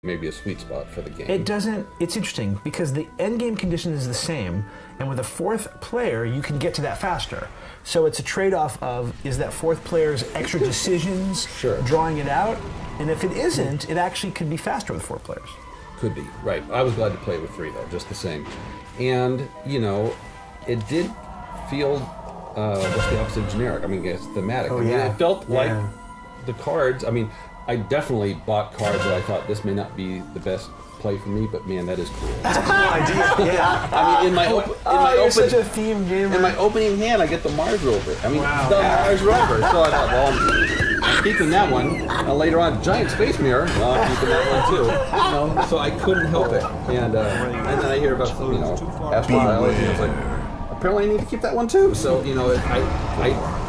maybe a sweet spot for the game. It doesn't. It's interesting because the end game condition is the same, and with a fourth player, you can get to that faster. So it's a trade-off of, is that fourth player's extra decisions drawing it out? And if it isn't, it actually could be faster with 4 players. Could be, right. I was glad to play with 3, though, just the same. And, you know, it did feel just the opposite of generic. I mean, it's thematic. Oh, I mean, yeah. it felt like the cards, I mean, I definitely bought cards that I thought this may not be the best play for me, but man, that is cool. That's a cool idea. Yeah. I mean, you're such a theme gamer. In my opening hand, I get the Mars rover. I mean, the Mars rover. So I thought, well, I'm keeping that one. Later on, giant space mirror. Well, I'm keeping that one too. You know, so I couldn't help it. And then I hear about astrobiology. And I was like, apparently I need to keep that one too. So you know,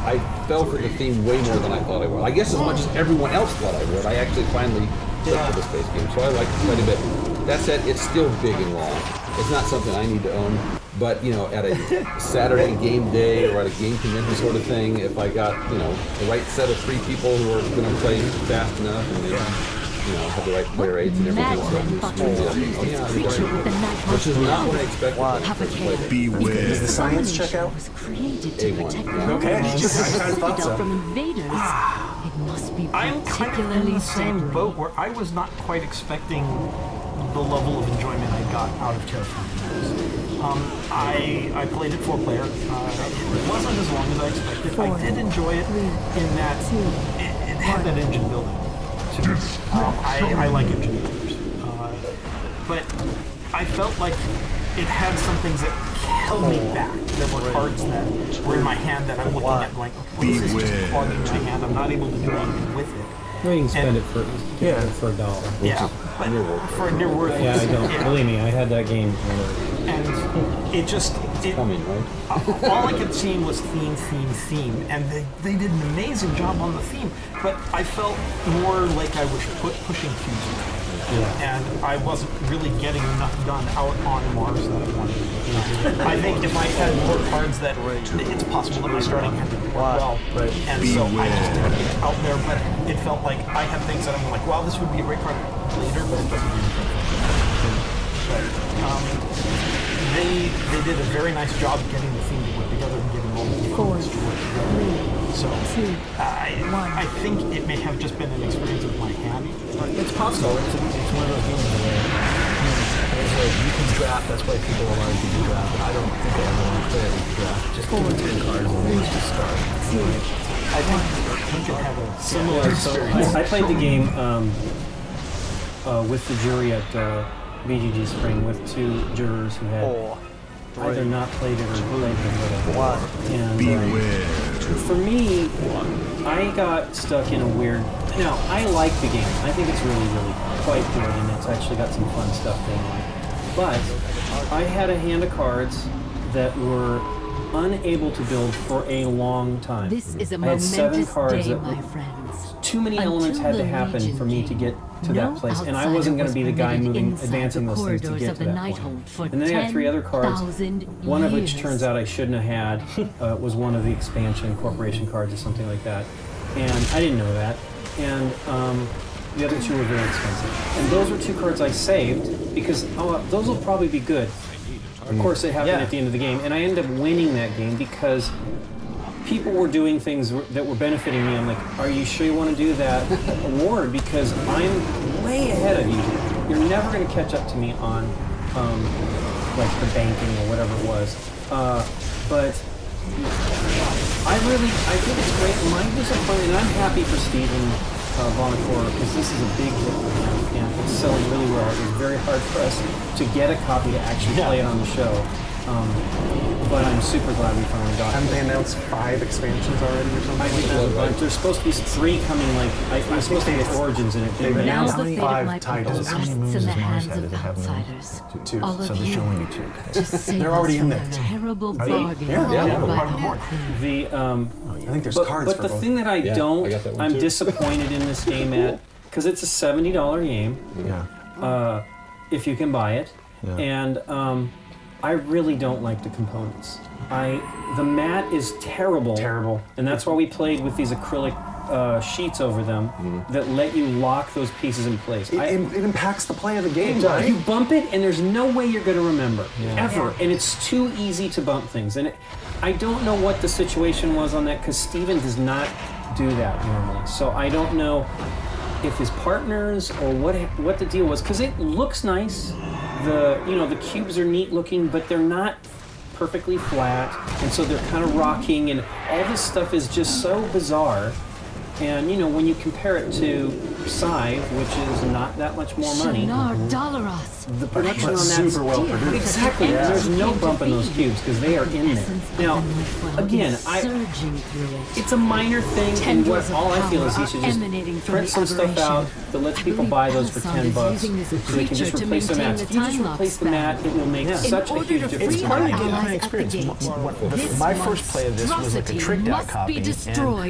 I fell for the theme way more than I thought I would. I guess as much as everyone else thought I would. I actually finally clicked for the space game, so I liked it quite a bit. That said, it's still big and long. It's not something I need to own, but you know, at a Saturday game day or at a game convention sort of thing, if I got, you know, the right set of 3 people who are going to play fast enough and they, you know, have the right player rates and everything, which is not what I expected. Beware. Does the science check out? A1. Okay. I kind of thought so. From invaders. It must be I'm kind of in the same boat where I was not quite expecting the level of enjoyment I got out of Terraforming Mars. I played it 4-player. It wasn't as long as I expected. I did enjoy it in that it had that engine building. I like engine builders. But I felt like it had some things that held me back. There were cards that were in my hand that I'm looking at going, okay, this is just clogging my hand. I'm not able to do anything with it. Well, you can spend it for $1. Yeah, but for near worth. Yeah, I don't. Believe me, I had that game. And it just... coming, right? All I kept seeing was theme, and they did an amazing job on the theme, but I felt more like I was pushing cubes. Yeah. And I wasn't really getting enough done out on Mars that I wanted to. I think if I had more cards that it's possible that my starting hand would work well. Right. And so I just didn't get it out there, but it felt like I had things that I'm like, wow, this would be a great card later, but it doesn't really fit. They did a very nice job getting the theme to work together and getting all the components to work together. So I think it may have just been an experience of my hand. It's possible. It's one of those games where you can draft. That's why people are allowed to draft. But I don't think I ever want to play it with draft. Just give me 10 cards and then just start. I think we could have a similar experience. I played the game with the jury at BGG Spring with 2 jurors who had either not played it or played it a little. And for me, I got stuck in a weird... Now, I like the game. I think it's really, really quite good, and it's actually got some fun stuff going on. But I had a hand of cards that were unable to build for a long time. This is a I had 7 cards day, that my friends. Too many elements had to happen for me to get to that place, and I wasn't going to be the guy advancing those things to get to that point. And then I had 3 other cards, one of which turns out I shouldn't have had, was one of the expansion corporation cards or something like that. And I didn't know that. And the other 2 were very expensive. And those were 2 cards I saved because, those will probably be good. Of course, they happen at the end of the game. And I ended up winning that game because people were doing things that were benefiting me. I'm like, are you sure you want to do that award? Because I'm way ahead of you. You're never going to catch up to me on like the banking or whatever it was. But I think it's great. My disappointment, and I'm happy for Stephen Bonacore because this is a big hit for him and it's selling really well. It was very hard for us to get a copy to actually play it on the show. But I'm super glad we finally got it. Haven't they announced 5 expansions already or something? I think there's a bunch. There's supposed to be 3 coming, like, it was supposed to get Origins in it. They've announced Now the fate of 5 my titles. people How many moves rests in does the Mars hands have? of Does it have outsiders. 2? All So of there should you. only be 2. They're already in there. Terrible Are they? bargain. I think there's cards but for the both. thing that I don't, I got that one I'm too. disappointed in this game at, because it's a $70 game. Yeah. If you can buy it. Yeah. And I really don't like the components. The mat is terrible. Terrible. And that's why we played with these acrylic sheets over them that let you lock those pieces in place. It impacts the play of the game, right? right? You bump it, and there's no way you're going to remember, ever. And it's too easy to bump things. And I don't know what the situation was on that, because Steven does not do that normally. So I don't know if his partners or what the deal was, because it looks nice. The cubes are neat looking, but they're not perfectly flat, and so they're kind of rocking, and all this stuff is just so bizarre. And when you compare it to Scythe, which is not that much more money, the production on that's super well produced. Exactly. Yeah. There's no bump in those cubes because they are in there. Now, again, it's a minor thing, and all I feel is he should just print some stuff out that lets people buy those for $10, so they can just replace the mats. If you just replace the mat, it will make such a huge difference. It's part of the gameplay experience. My first play of this was like a tricked out copy, and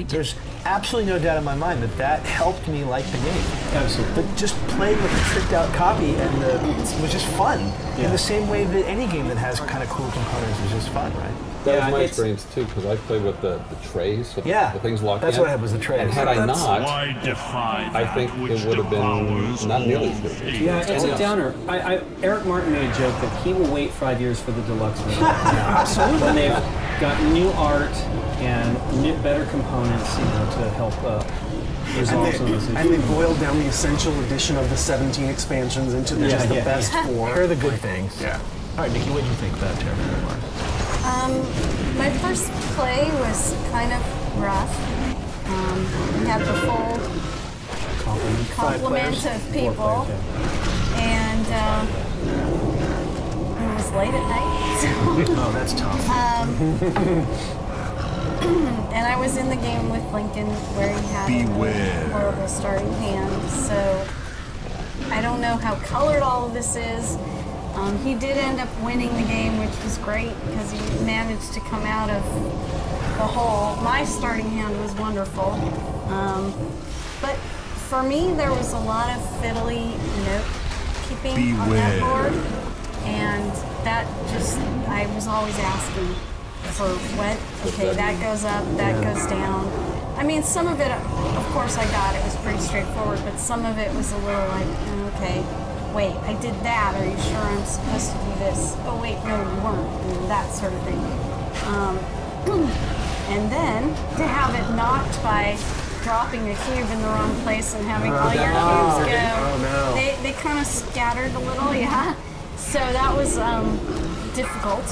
there's absolutely no doubt in my mind that helped me like the game. Absolutely. But just playing with a tricked out copy it was just fun. In the same way that any game that has kind of cool components is just fun, right? That was my experience too, because I played with the trays, with the things locked that's in. what I had was the trays. And had I not, I think it would have been not nearly as good. Yeah, it's a downer. Eric Martin made a joke that he will wait 5 years for the deluxe version. Absolutely. When they've got new art and better components, to help resolve some of those issues. And they boiled down the essential edition of the 17 expansions into just the best 4. Here are the good things. Yeah. All right, Nikki, what do you think about Terraforming Mars? My first play was kind of rough. We had the full complement of people, and it was late at night. Oh, that's tough. And I was in the game with Lincoln, where he had a horrible starting hand, so I don't know how colored all of this is. He did end up winning the game, which was great, because he managed to come out of the hole. My starting hand was wonderful. But for me, there was a lot of fiddly note keeping on that board. And that just, I was always asking for what, okay, that goes up, that goes down. I mean, some of it, of course I got, it was pretty straightforward, but some of it was a little like, okay, wait, I did that, are you sure I'm supposed to do this? Oh wait, no you weren't, that sort of thing. And then, to have it knocked by dropping a cube in the wrong place and having all your cubes go, they kind of scattered a little, So that was difficult.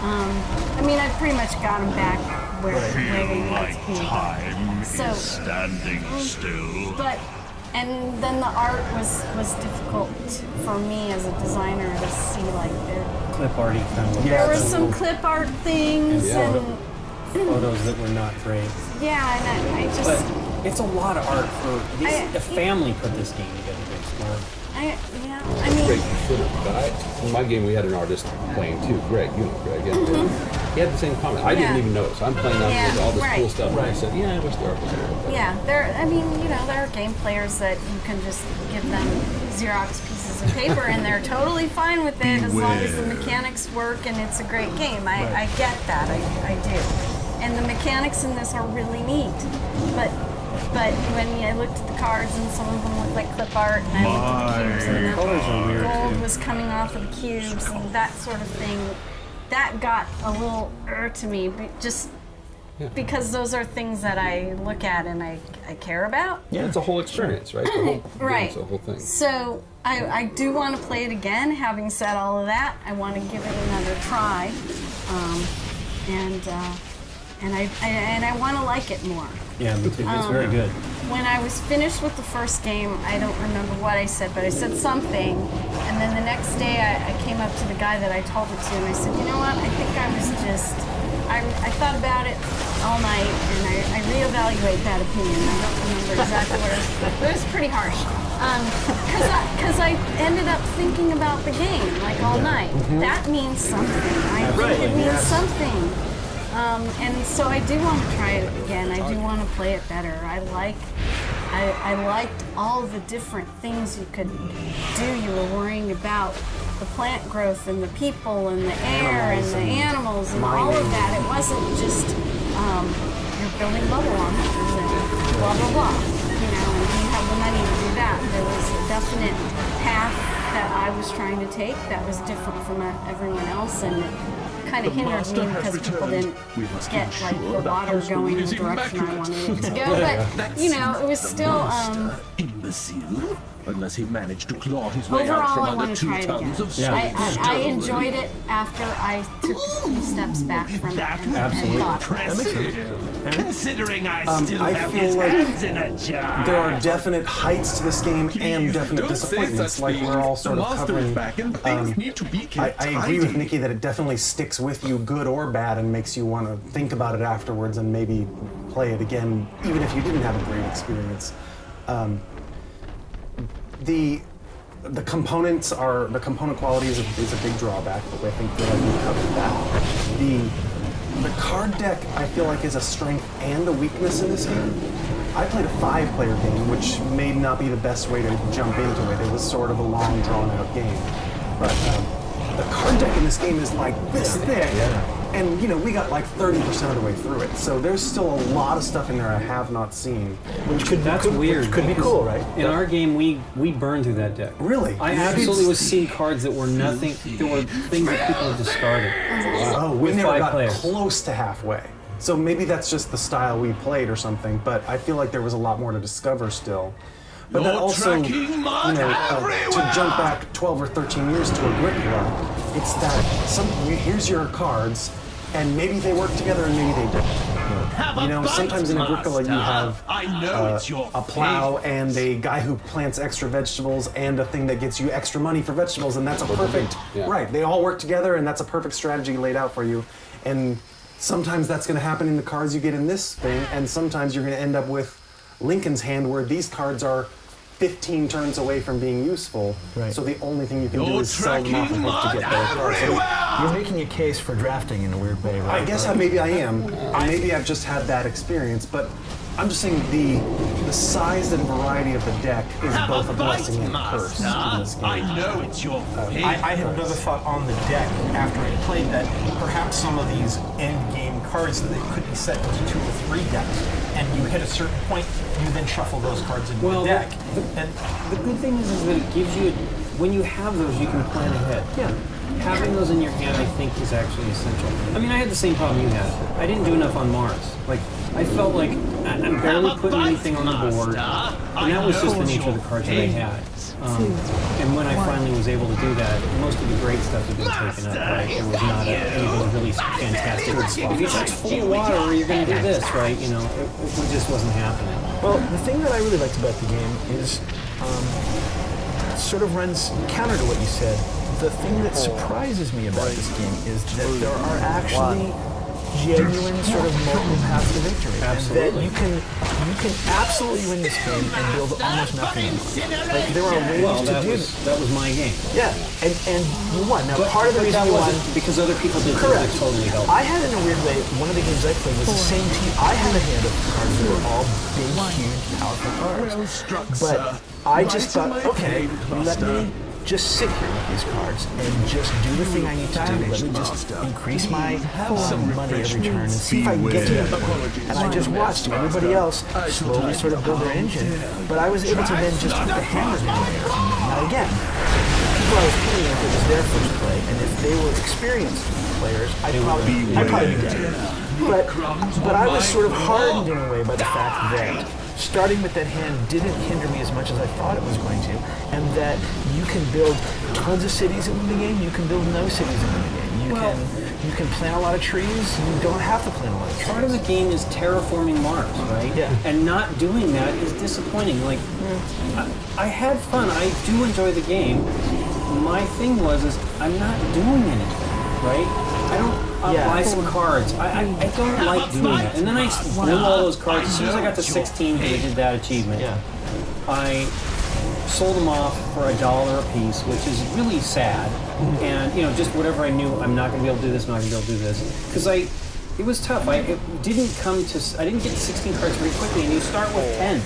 I mean, I pretty much got them back where they needed to be. So, standing still. But, and then the art was difficult for me as a designer to see, like, clip arty kind of. There were some clip art things and photos that were not great. Yeah, and I just. But it's a lot of art for a family put this game together. I mean, Greg, you should have. But in my game, we had an artist playing too. Greg, you know Greg. And he had the same comment. I didn't even notice. I'm playing out with all this cool stuff, and I said, "Yeah, I wish the art was a little better." Yeah, I mean, there are game players that you can just give them Xerox pieces of paper, and they're totally fine with it as long as the mechanics work and it's a great game. I get that. I do. And the mechanics in this are really neat, but when I looked at the cards, and some of them looked like clip art, and I looked at the cubes, and the gold was coming off of the cubes, and that sort of thing, that got a little to me, just because those are things that I look at and I care about. Yeah, it's a whole experience, right? It's a whole thing. So I do want to play it again. Having said all of that, I want to give it another try, and I want to like it more. Yeah, me too. It's very good. When I was finished with the first game, I don't remember what I said, but I said something, and then the next day I came up to the guy that I told it to, and I said, you know what, I think I was just, I thought about it all night, and I reevaluate that opinion. I don't remember exactly what it was, but it was pretty harsh. Because I ended up thinking about the game, like, all night. That means something. I think it means something. And so I do want to try it again. I do want to play it better. I liked all the different things you could do. You were worrying about the plant growth and the people and the air and the animals and all of that. It wasn't just you're building bubble launchers. blah, blah, blah. You know, and you have the money to do that. There was a definite path that I was trying to take that was different from everyone else, and it kind of hindered me because people didn't get like the water going in the direction I wanted it to go. But you know, it was still imbecile. Unless he managed to claw his way overall, out from I under want to try 2 it tons again. of I enjoyed it after I took a few steps back from it and thought. That makes sense. Considering I still I have feel his like hands in a jar. there are definite heights to this game and definite disappointments, like we're all sort of covering. I agree with Nikki that it definitely sticks with you, good or bad, and makes you want to think about it afterwards and maybe play it again, even if you didn't have a great experience. The component quality is a big drawback, but I think we covered that. The card deck, I feel like, is a strength and a weakness in this game. I played a 5-player game, which may not be the best way to jump into it. It was sort of a long, drawn-out game. But the card deck in this game is like this thick, and you know, we got like 30% of the way through it. So there's still a lot of stuff in there I have not seen. That's weird. Which could be cool, right? In our game, we burned through that deck. Really? I absolutely was seeing cards that were nothing. There were things that people had discarded. Oh, we never got close to halfway. So maybe that's just the style we played or something. But I feel like there was a lot more to discover still. But that also, you know, to jump back 12 or 13 years to Agricola, it's that here's your cards, and maybe they work together and maybe they don't. You know, sometimes in Agricola you have a plow and a guy who plants extra vegetables and a thing that gets you extra money for vegetables, and that's a perfect, right, they all work together and that's a perfect strategy laid out for you. And sometimes that's going to happen in the cards you get in this thing, and sometimes you're going to end up with Lincoln's Hand, where these cards are 15 turns away from being useful. Right. So the only thing you can do is sell them off and hope to get better cards. So you're making a case for drafting in a weird way, right? I guess maybe I am. Maybe I've just had that experience, but I'm just saying the size and variety of the deck is both a blessing and a curse in this game. I know it's your I had another thought on the deck after I played that perhaps some of these end game cards that they could be set into 2 or 3 decks, and you hit a certain point, you then shuffle those cards into the deck. The good thing is that it gives you, when you have those, you can plan ahead. Yeah. Having those in your hand, I think, is actually essential. I mean, I had the same problem you had. I didn't do enough on Mars. Like, I felt like I'm barely putting anything on the board, and that was just the nature of the cards that I had. And when I finally was able to do that, most of the great stuff had been taken up, right? There was not anything really fantastic. If you touch full water, you're going to do this, right? You know, it just wasn't happening. Well, the thing that I really liked about the game is sort of runs counter to what you said. The thing that surprises me about this game is that there are actually genuine sort of multiple paths to victory. Absolutely. And that you can absolutely win this game and build almost nothing. Like, there are ways to do this. That was my game. Yeah, and you won. Now, part of the reason you won because other people did correct. Totally helped. I had, in a weird way, one of the games I played was the same team. I had a hand of cards that were all big, huge, powerful cards. But I just thought, okay, let me just sit here with these cards and just do the thing I need to do. Let me just increase my money every turn and see if I can get to that point. And I just watched everybody else slowly sort of build their engine. But I was able to then just put the hammers in there. Now again, people I was playing with, it was their first play, and if they were experienced players, I'd probably be dead. But I was sort of hardened in a way by the fact that starting with that hand didn't hinder me as much as I thought it was going to, and that you can build tons of cities in the game, you can build no cities in the game. You can plant a lot of trees, you don't have to plant a lot of trees. Part of the game is terraforming Mars, right? Yeah. And not doing that is disappointing. Like, I had fun, I do enjoy the game. My thing is I'm not doing anything, right? I don't buy some cards. I don't like doing that. And then I blew all those cards. As soon as I got to 16, I did that achievement. I sold them off for $1 a piece, which is really sad. And, you know, just whatever I knew, I'm not going to be able to do this, I'm not going to be able to do this. Because It was tough. It didn't come to. I didn't get 16 cards very quickly, and you start with 10.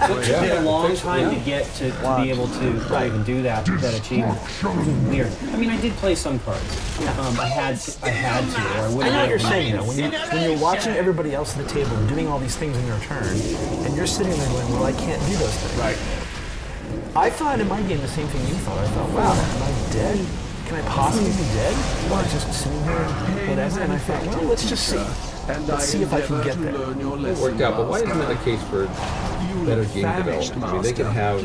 So it took me a long time to get to be able to even do that achievement. It was weird. I mean, I did play some cards. I had to, or I would have. I know what you're saying, though. When you're watching everybody else at the table doing all these things in their turn, and you're sitting there going, well, I can't do those things. Right. I thought in my game the same thing you thought. I thought, wow, am I dead? Can I possibly be dead? Or I just sitting here and whatever? And I thought, well, let's just see. Let's see if I can get there. It worked out, but why isn't that the case for better game development? I mean, they can have...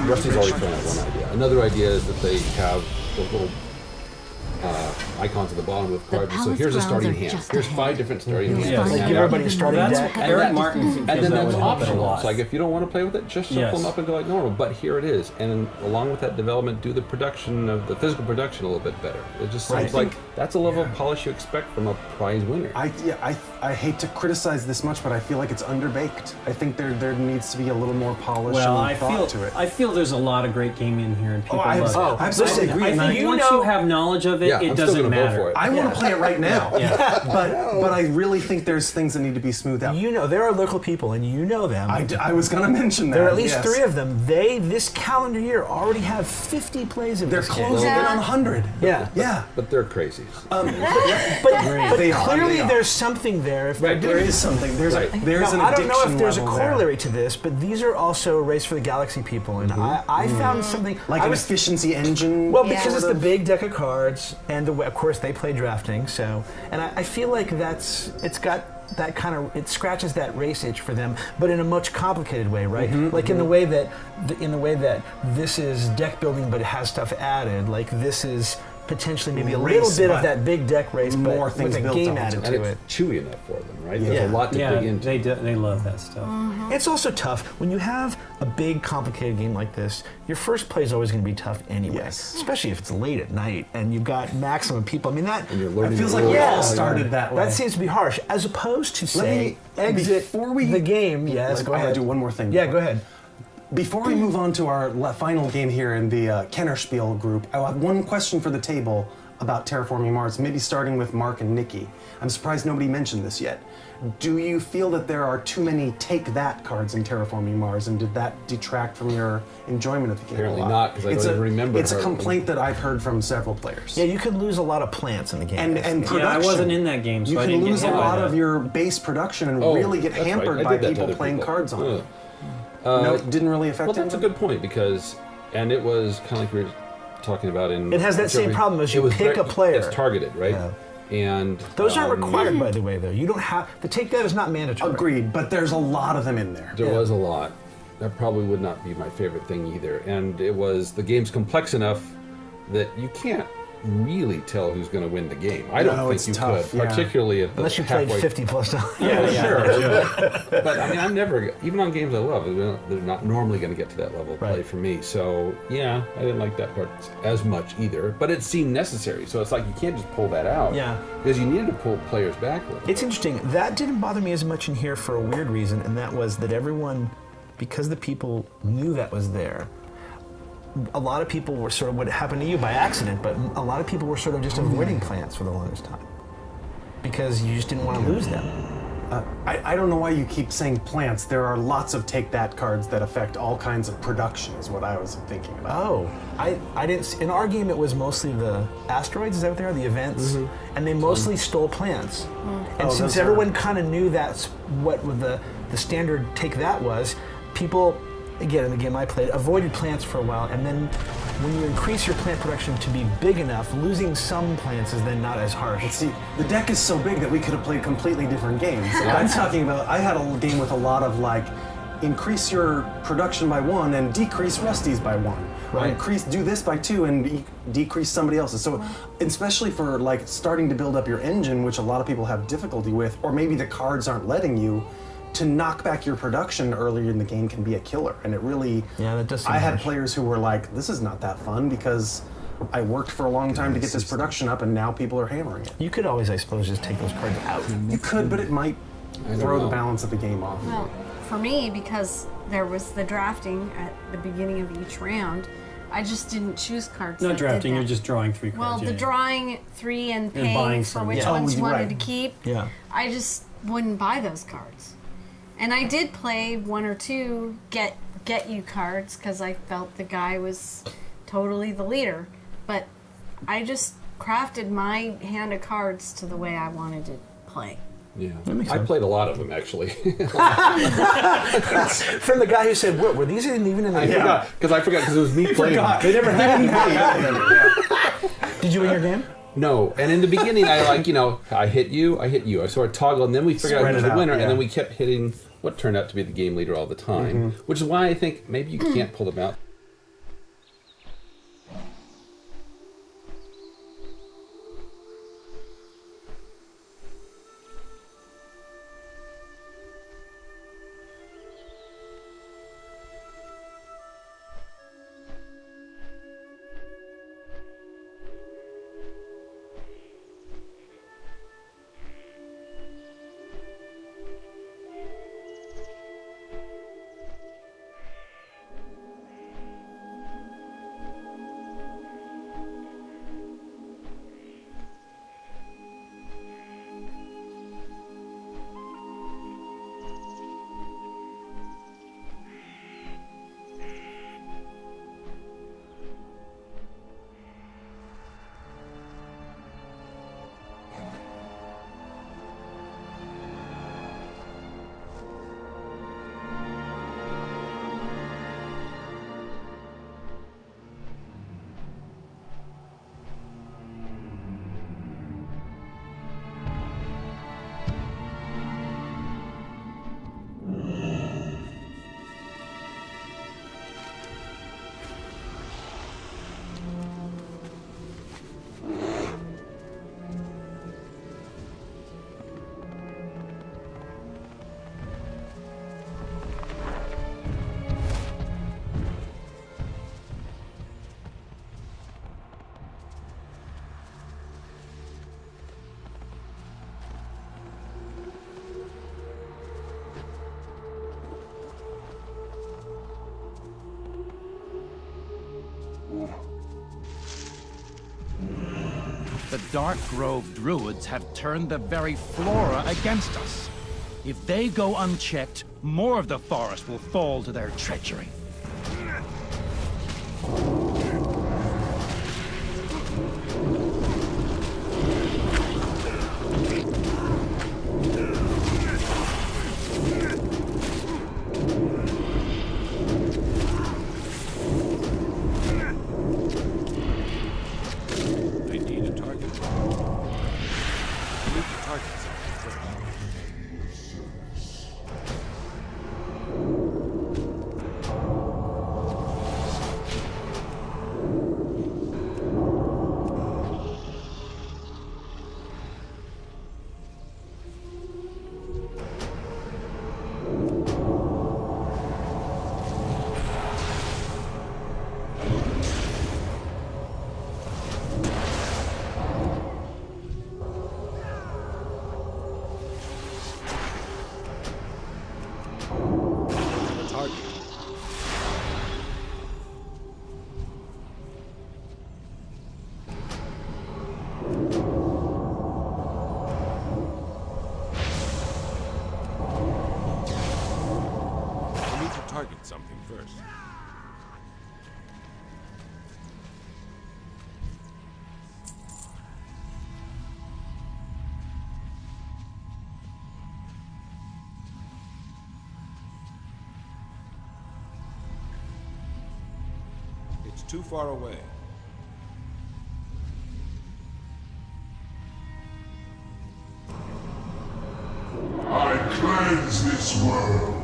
Rusty's already thrown out one idea. Another idea is that they have those little icons at the bottom of the card. So here's a starting hand. Here's 5 different starting hands. Like give everybody a starting deck. Eric Martin and then that's optional. It's like if you don't want to play with it, just shuffle them up and go like normal. But here it is. And along with that development, do the production of the physical production a little bit better. It just seems like that's a level of polish you expect from a prize winner. I hate to criticize this much, but I feel like it's underbaked. I think there needs to be a little more polish and thought to it. I feel there's a lot of great gaming in here, and people love it. I absolutely agree. I think once you have knowledge of it, it doesn't matter. I want to play it right now, but I really think there's things that need to be smoothed out. You know, there are local people, and you know them. I was going to mention that. There are at least 3 of them. They, this calendar year, already have 50 plays of this game. They're closing in on 100. Yeah. But they're crazy. But clearly there's something there. There is something. There's an addiction. I don't know if there's a corollary to this, but these are also Race for the Galaxy people, and I found something... Like an efficiency engine? Well, because it's the big deck of cards, and of course they play drafting, so... And I feel like it's got that kind of... It scratches that race itch for them, but in a much complicated way, right? In the way that this is deck building, but it has stuff added, like this is... potentially maybe a little bit of that big deck race, but more things with a game added to it. It's chewy enough for them, right? There's a lot to dig into. They love that stuff. It's also tough when you have a big, complicated game like this. Your first play is always going to be tough anyway, especially if it's late at night and you've got maximum people. I mean, that feels like it all started that way. That seems to be harsh, as opposed to say exit the game. Yes, go ahead. I do one more thing. Yeah, go ahead. Before we move on to our final game here in the Kennerspiel group, I have one question for the table about Terraforming Mars, maybe starting with Mark and Nikki. I'm surprised nobody mentioned this yet. Do you feel that there are too many Take That cards in Terraforming Mars, and did that detract from your enjoyment of the game? Apparently not, because I don't even remember. It's a complaint that I've heard from several players. Yeah, you could lose a lot of plants in the game. And production. Yeah, I wasn't in that game, so I didn't get lose a lot of your base production and really get hampered by people playing cards on it. No, it didn't really affect it. Well, that's a good point, because, and it was kind of like we were talking about in... It has that same problem as you pick a player. It's targeted, right? Yeah. And those aren't required, by the way, though. You don't have... The Take That is not mandatory. Agreed, but there's a lot of them in there. There was a lot. That probably would not be my favorite thing either. And the game's complex enough that you can't really tell who's going to win the game. I don't think you could, particularly at the unless you played 50 plus times. Sure. But I mean, I'm never, even on games I love, they're not normally going to get to that level of play for me. So yeah, I didn't like that part as much either. But it seemed necessary. So it's like you can't just pull that out. Yeah. Because you needed to pull players back a little. It's interesting. That didn't bother me as much in here for a weird reason, and that was that everyone, because the people knew that was there, a lot of people were sort of, what happened to you by accident, but a lot of people were sort of just avoiding plants for the longest time because you just didn't want to lose them. I don't know why you keep saying plants. There are lots of Take That cards that affect all kinds of production, is what I was thinking about. Oh, I didn't. In our game, it was mostly the asteroids. Is that what they are? The events, and they mostly stole plants. And since everyone kind of knew that's what the standard Take That was, people. Again, in the game I played, avoided plants for a while, and then when you increase your plant production to be big enough, losing some plants is then not as harsh. But see, the deck is so big that we could have played completely different games. I'm talking about, I had a game with a lot of like, increase your production by 1 and decrease Rusty's by 1. Right. Or do this by 2 and decrease somebody else's. So, especially for like starting to build up your engine, which a lot of people have difficulty with, or maybe the cards aren't letting you, to knock back your production earlier in the game can be a killer, and it really... Yeah, that does seem I had players who were like, this is not that fun because I worked for a long time to get this production up, and now people are hammering it. You could always, I suppose, just take those cards out. You could, but it might throw the balance of the game off. Well, for me, because there was the drafting at the beginning of each round, I just didn't choose cards. Not that drafting, did you're that. just drawing 3 cards. Well, the drawing 3 and paying buying for some, which yeah. ones you wanted right. to keep, Yeah. I just wouldn't buy those cards. And I did play 1 or 2 get you cards because I felt the guy was totally the leader. But I just crafted my hand of cards to the way I wanted to play. Yeah, I played a lot of them actually. From the guy who said, "Were these even in the?" I forgot because it was me playing. They never had any. Did you win your game? No, and in the beginning, I hit you. I sort of toggled, and then we figured out who was the winner, and then we kept hitting what turned out to be the game leader all the time, which is why I think maybe you can't pull them out. The Dark Grove Druids have turned the very flora against us. If they go unchecked, more of the forest will fall to their treachery. Target something first. It's too far away. I cleanse this world.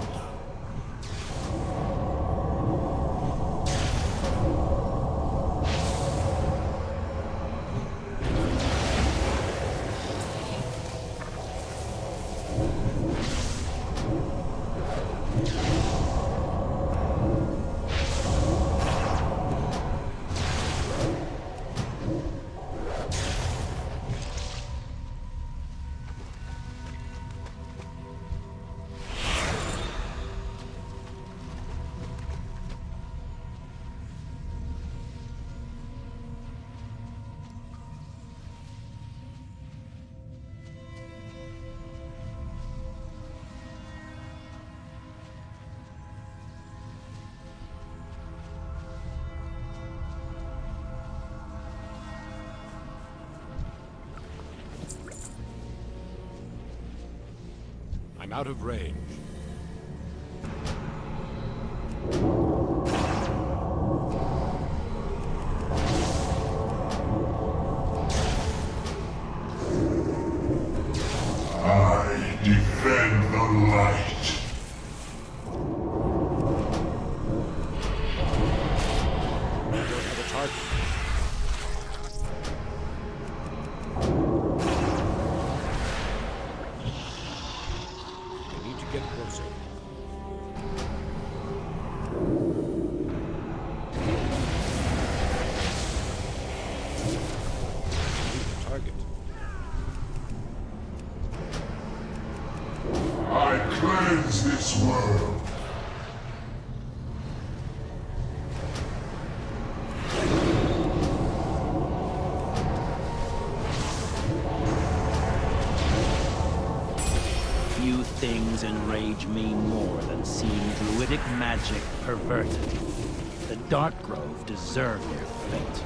Out of range. I defend the light. I cleanse this world. Few things enrage me more than seeing druidic magic perverted. The Dark Grove deserve their fate.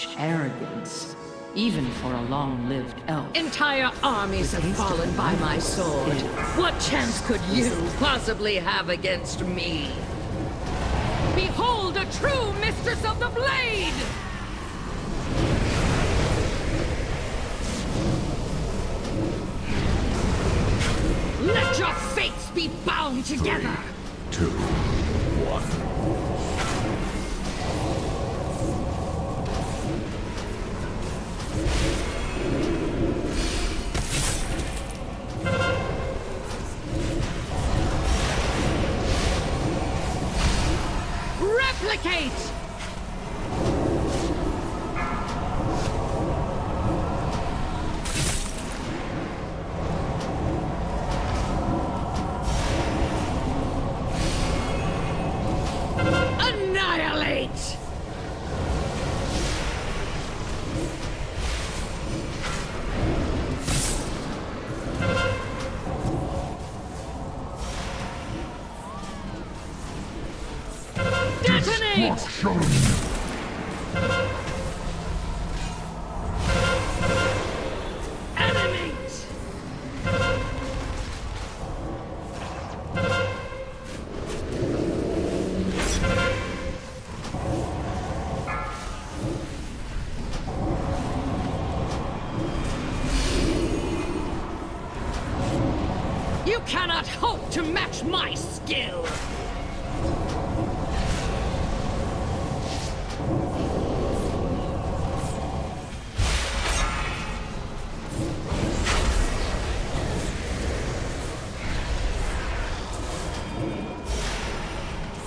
such arrogance, even for a long-lived elf. Entire armies have fallen by my sword. What chance could you possibly have against me? Behold a true mistress of the blade! Let your fates be bound together! 3, 2, 1. Replicate! Annihilate! Detonate! Animate! You cannot hope to match my skill!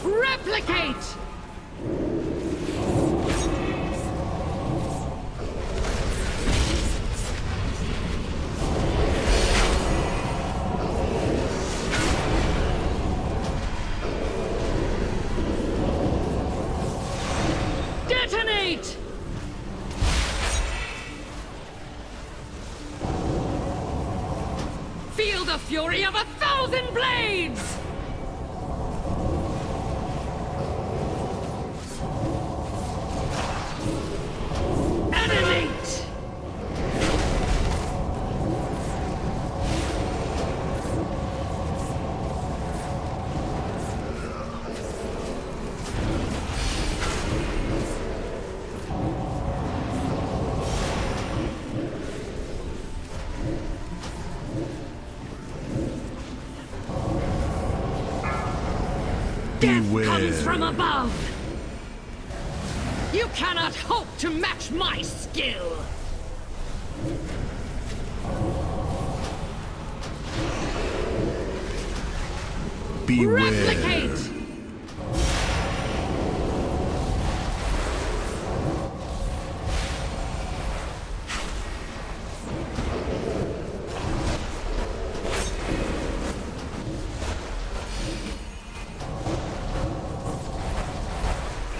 Replicate! Detonate! Feel the fury of 1,000 blades! Animate! Death comes from above! You cannot hope to match my skill! Beware. Replicate!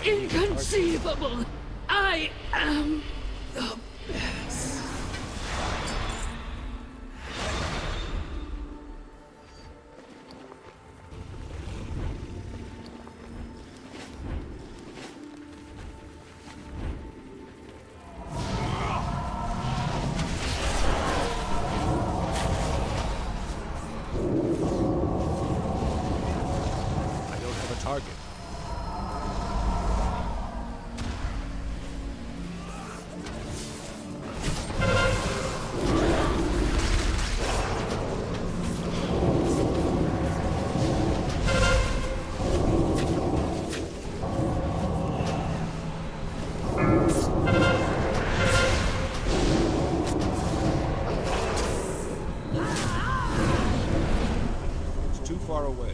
Inconceivable! I am the best. I don't have a target. It's too far away.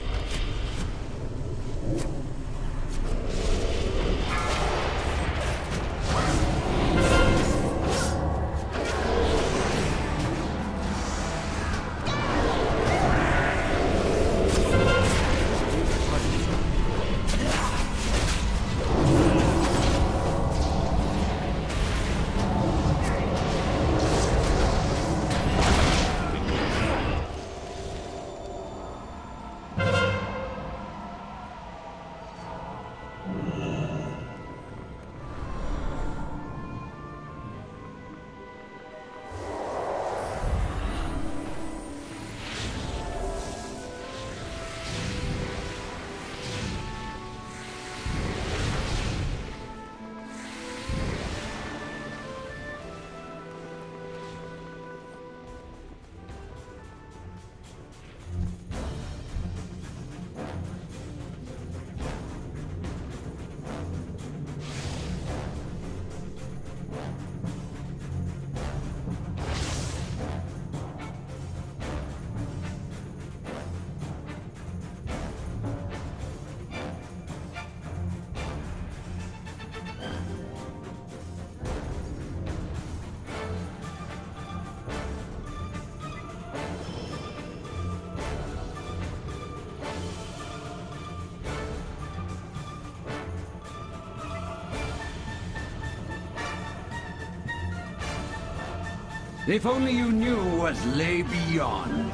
If only you knew what lay beyond.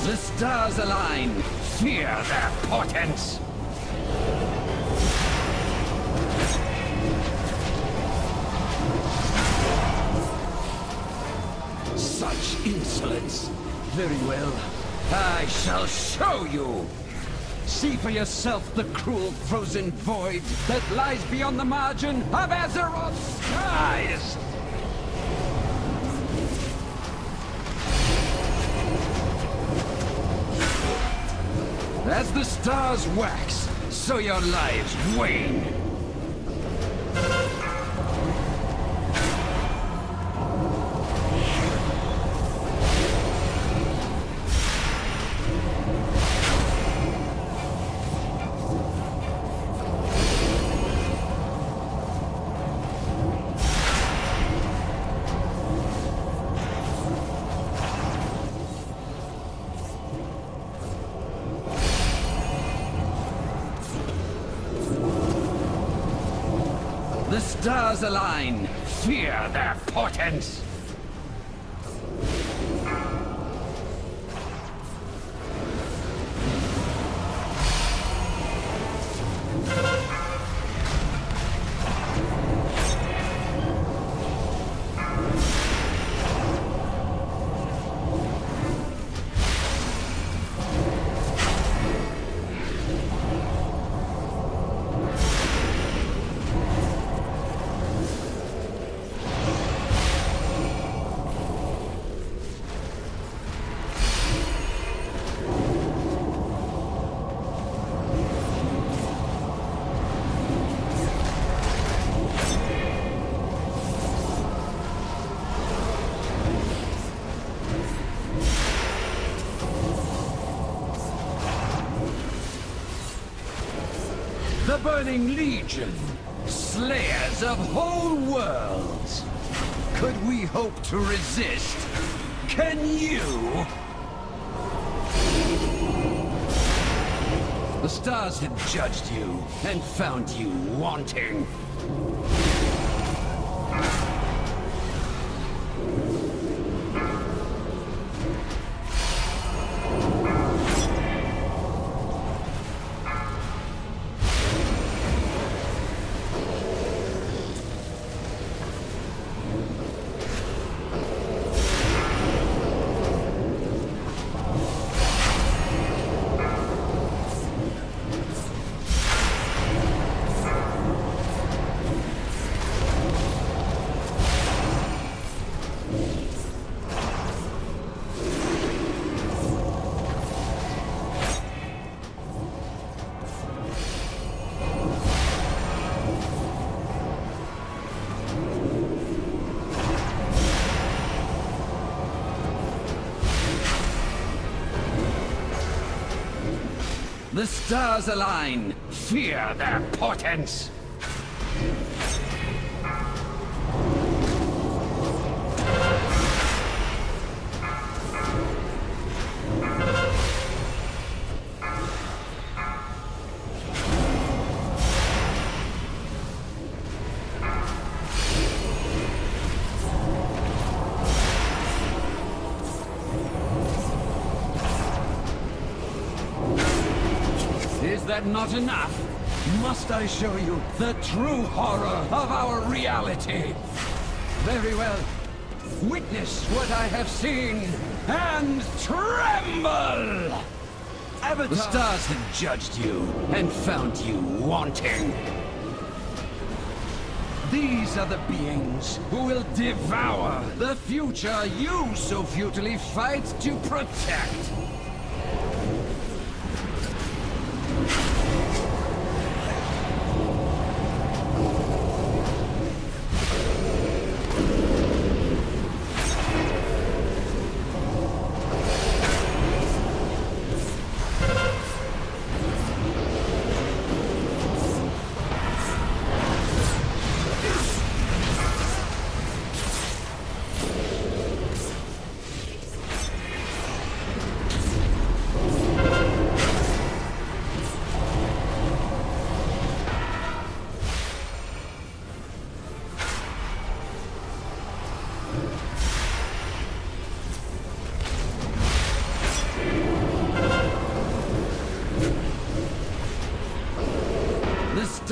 The stars align. Fear their portents. Such insolence. Very well. I shall show you. See for yourself the cruel frozen void that lies beyond the margin of Azeroth's skies! As the stars wax, so your lives wane. The stars align. Fear their portents. The Burning Legion, slayers of whole worlds. Could we hope to resist? Can you? The stars had judged you and found you wanting. The stars align. Fear their portents. Is that not enough? Must I show you the true horror of our reality? Very well. Witness what I have seen, and tremble! Avatar. The stars had judged you, and found you wanting. These are the beings who will devour the future you so futilely fight to protect.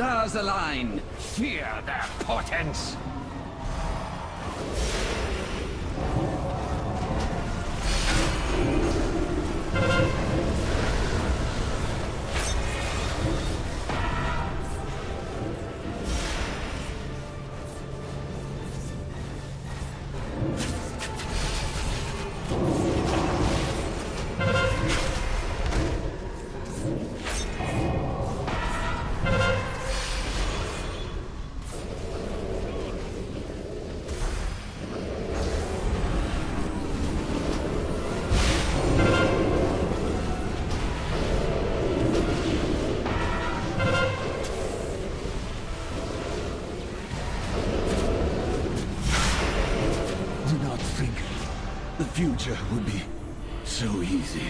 stars align. Fear their portents. The future would be so easy.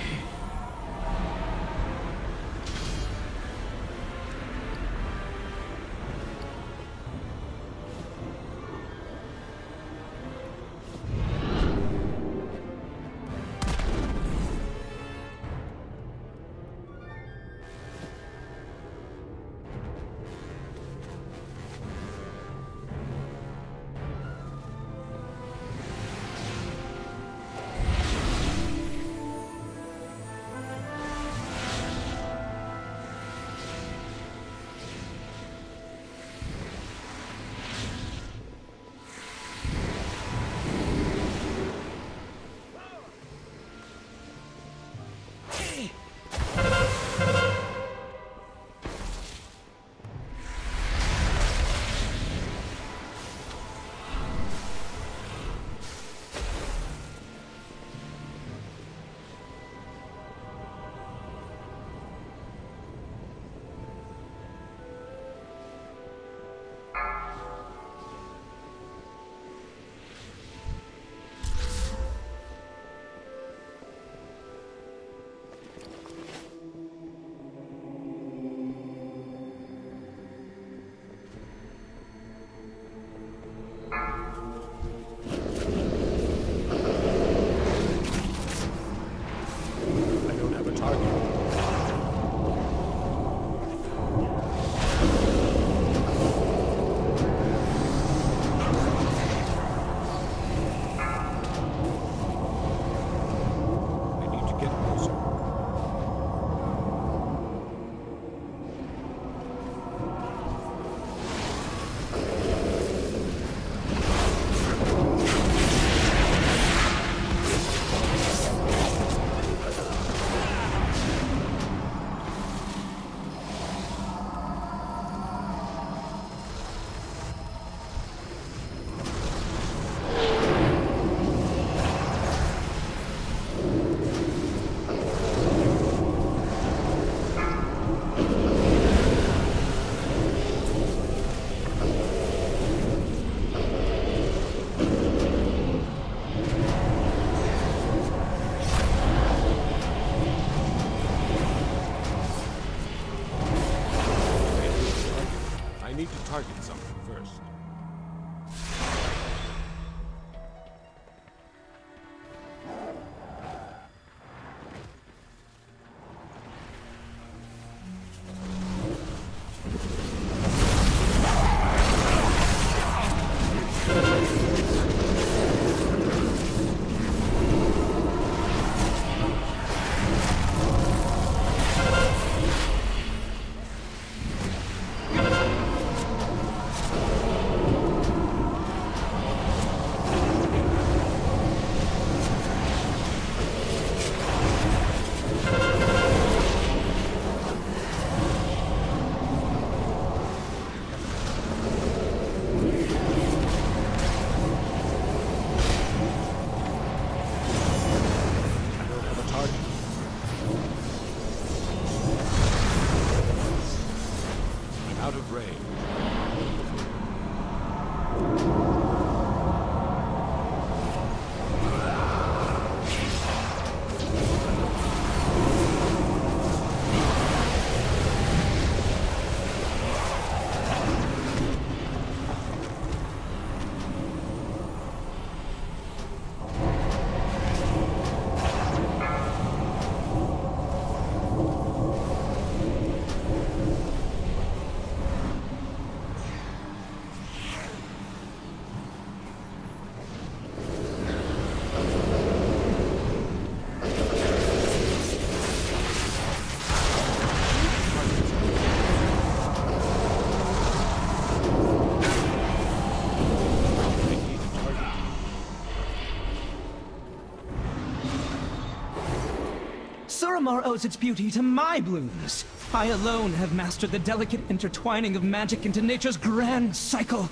I need to target something first. Out of range. Shalimar owes its beauty to my blooms. I alone have mastered the delicate intertwining of magic into nature's grand cycle.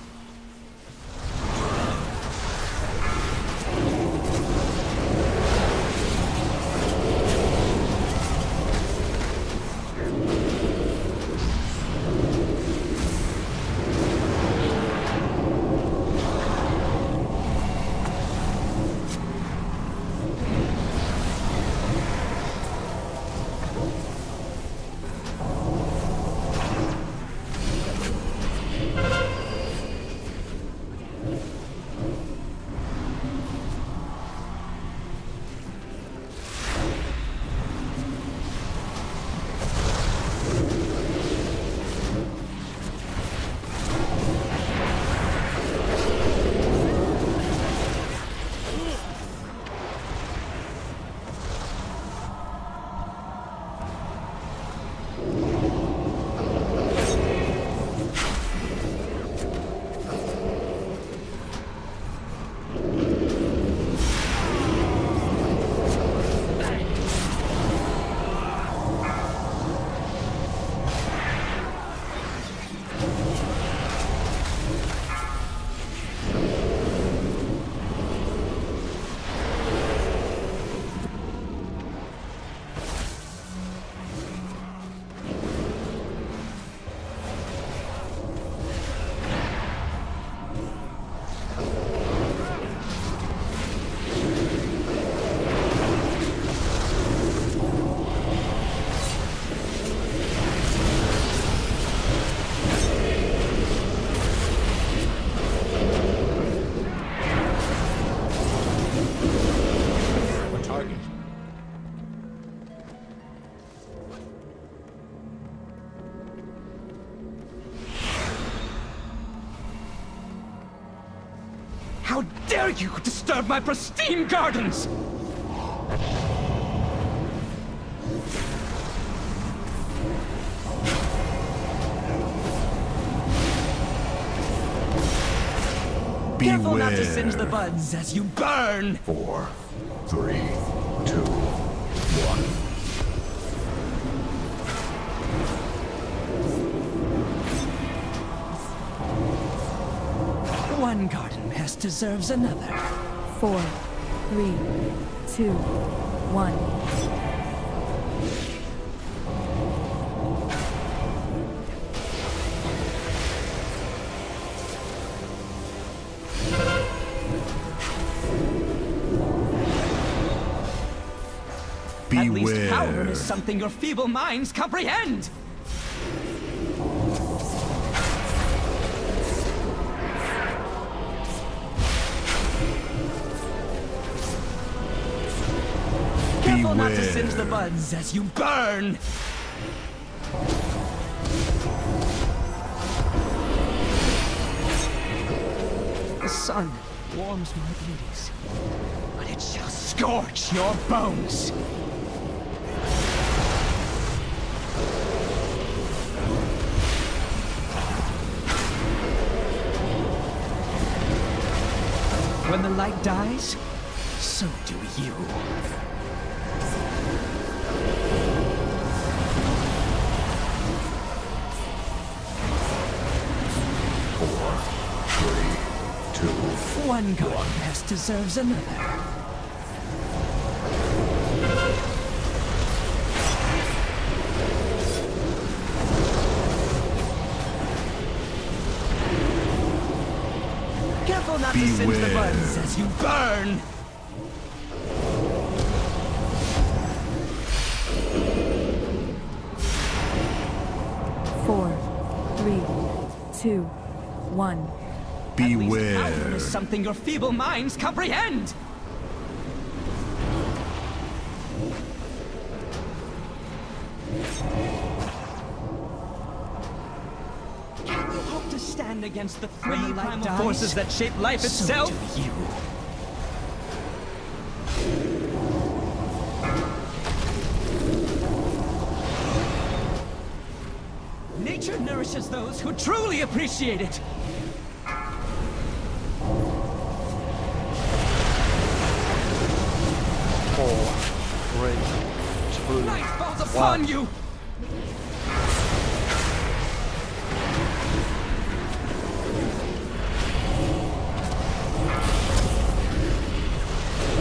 How dare you disturb my pristine gardens! Careful not to singe the buds as you burn! 4, 3, 2, 1. One garden pest deserves another. 4, 3, 2, 1. At least power is something your feeble minds comprehend! Careful not to singe the buds as you burn! The sun warms my beauties, but it shall scorch your bones! When the light dies, so do you. One garden pest deserves another. Careful not to singe the buds as you burn! Four, 3, 2, 1. Beware. Power is something your feeble minds comprehend! Can you hope to stand against the three primal forces that shape life itself? So do you. Nature nourishes those who truly appreciate it! 4, 3, 2, Night falls upon you!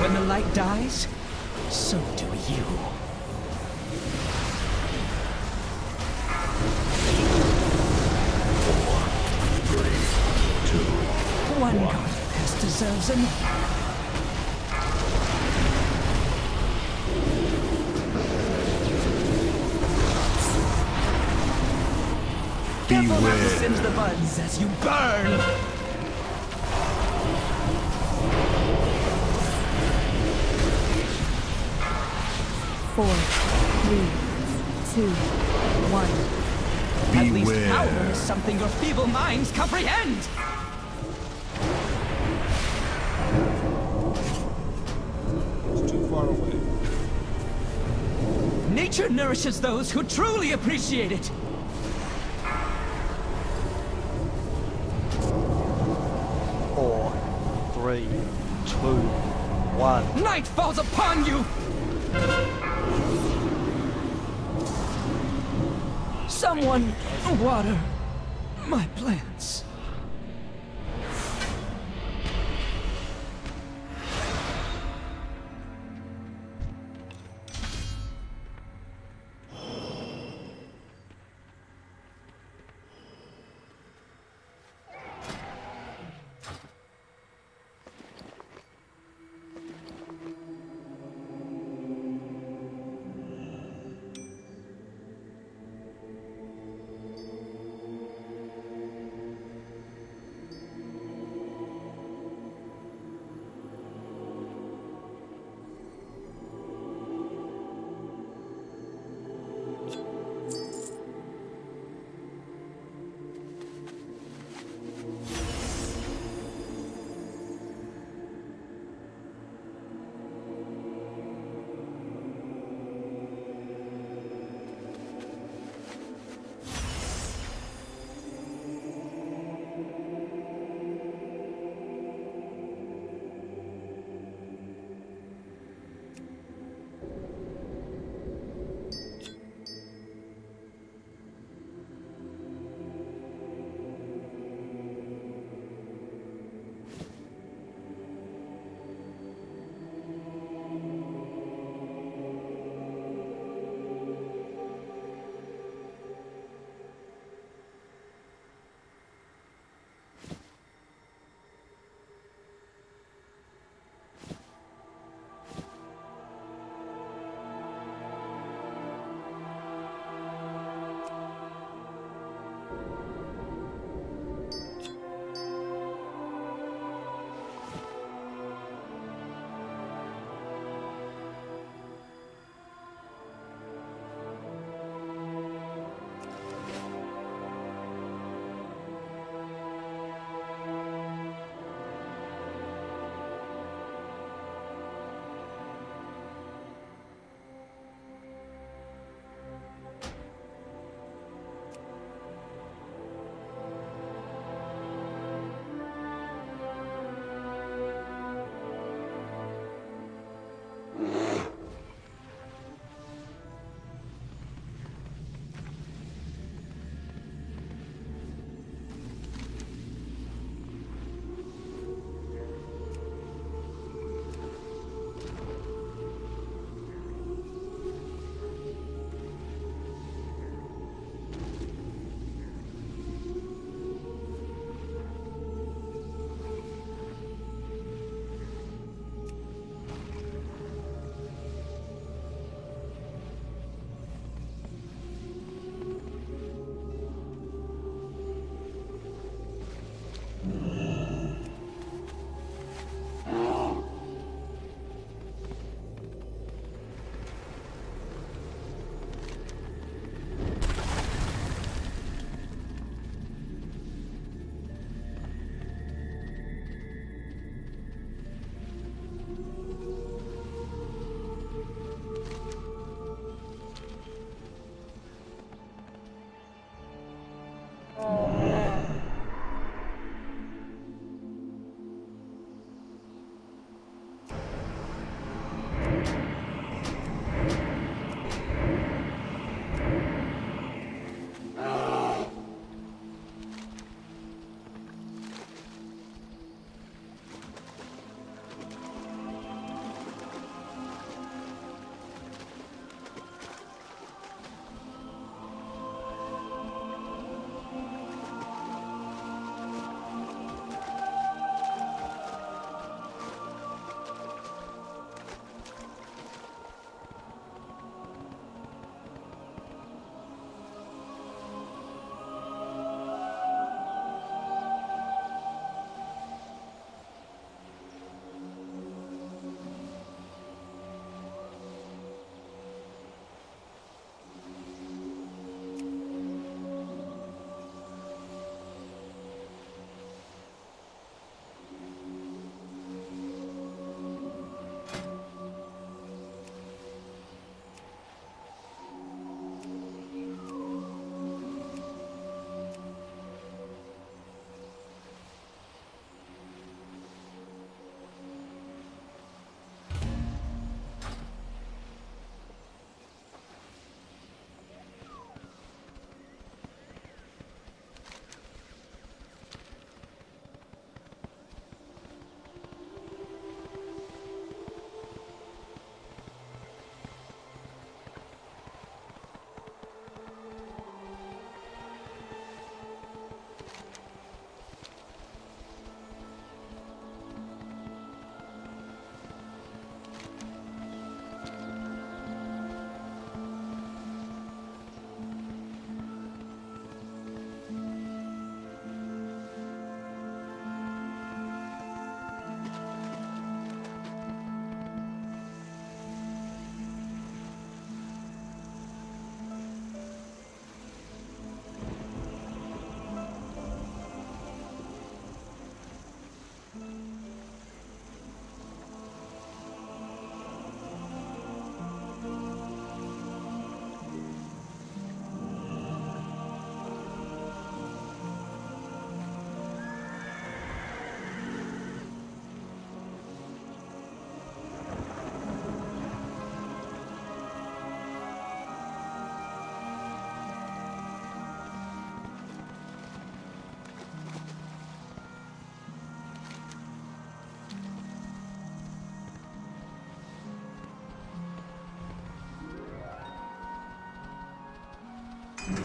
When the light dies, so do you. One goddess deserves another. Careful not to singe the buds as you burn! 4, 3, 2, 1. At least power is something your feeble minds comprehend! It's too far away. Nature nourishes those who truly appreciate it! Four, 3, 2, 1. Night falls upon you! Someone water my plants.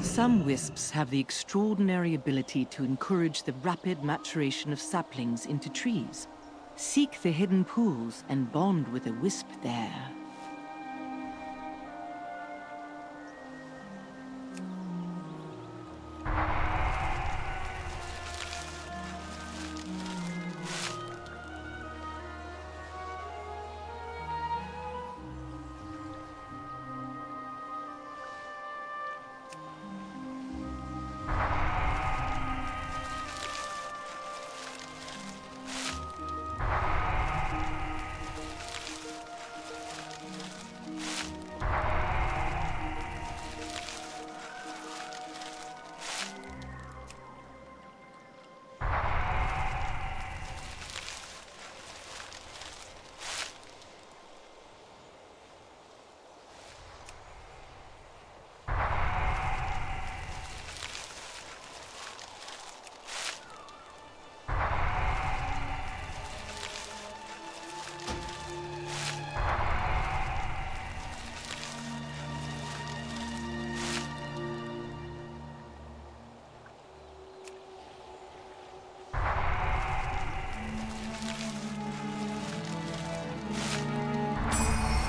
Some wisps have the extraordinary ability to encourage the rapid maturation of saplings into trees. Seek the hidden pools and bond with a wisp there.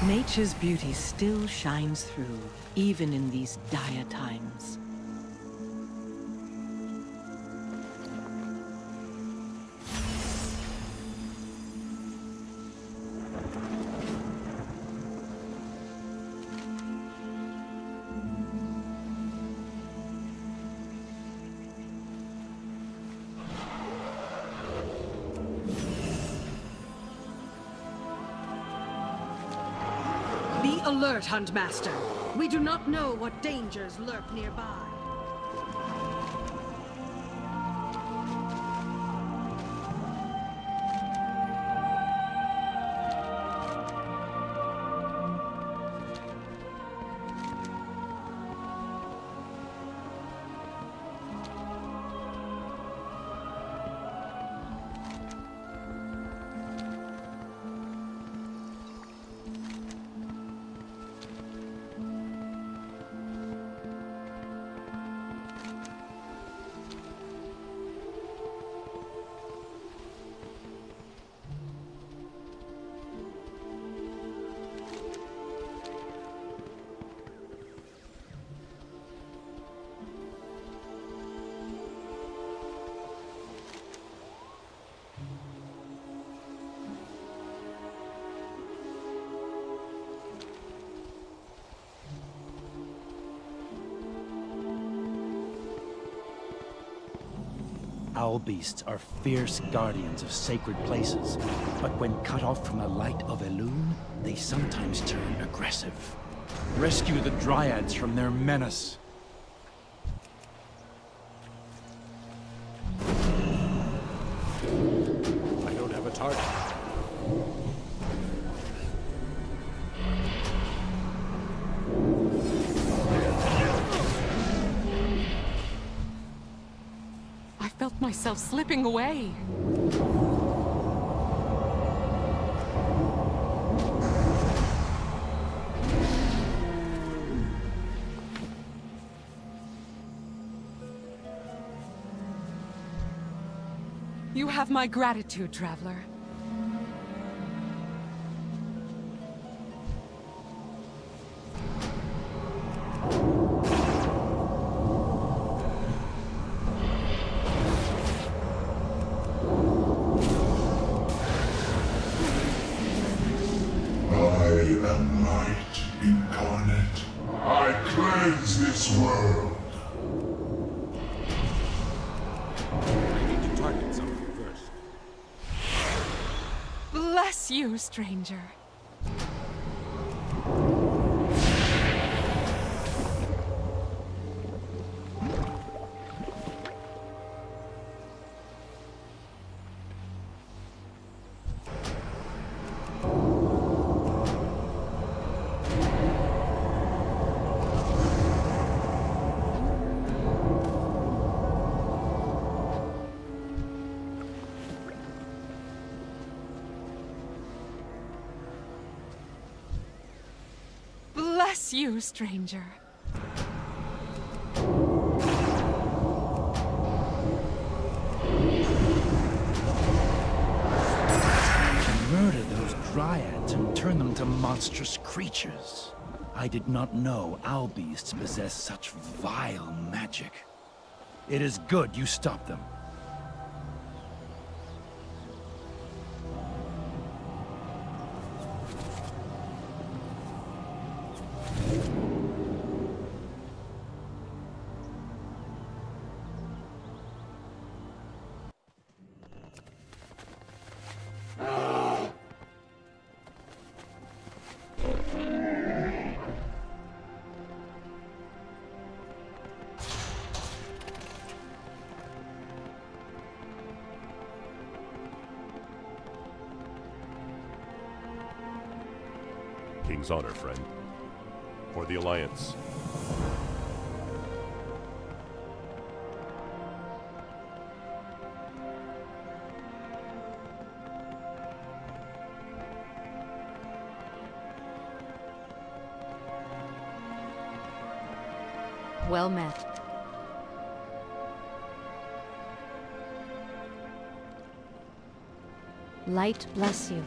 Nature's beauty still shines through, even in these dire times. Be alert, Huntmaster. We do not know what dangers lurk nearby. Owl beasts are fierce guardians of sacred places, but when cut off from the light of Elune, they sometimes turn aggressive. Rescue the Dryads from their menace. I don't have a target. I felt myself slipping away. You have my gratitude, traveler. Bless you, stranger. Bless you, stranger. dryads and turn them to monstrous creatures. I did not know owl beasts possess such vile magic. It is good you stopped them. King's honor, friend. For the Alliance. Well met. Light bless you.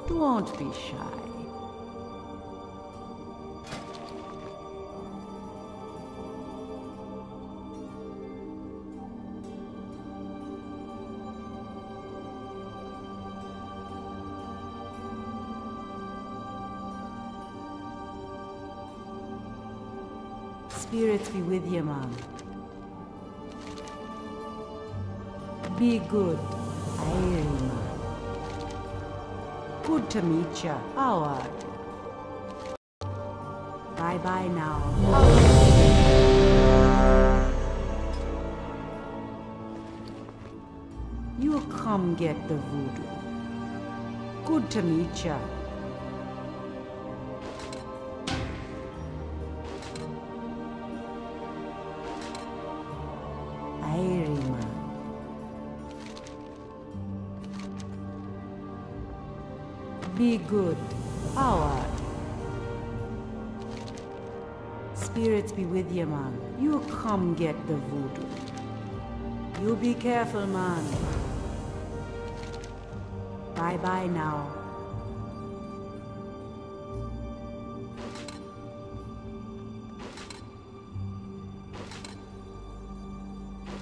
Don't be shy. Spirits be with you, man. Be good. Aye, man. Good to meet ya. How are you? Bye-bye now. You come get the voodoo. Good to meet ya. Irima. Be good. How are you? Spirits be with you, man. You come get the voodoo. You be careful, man. Bye-bye now.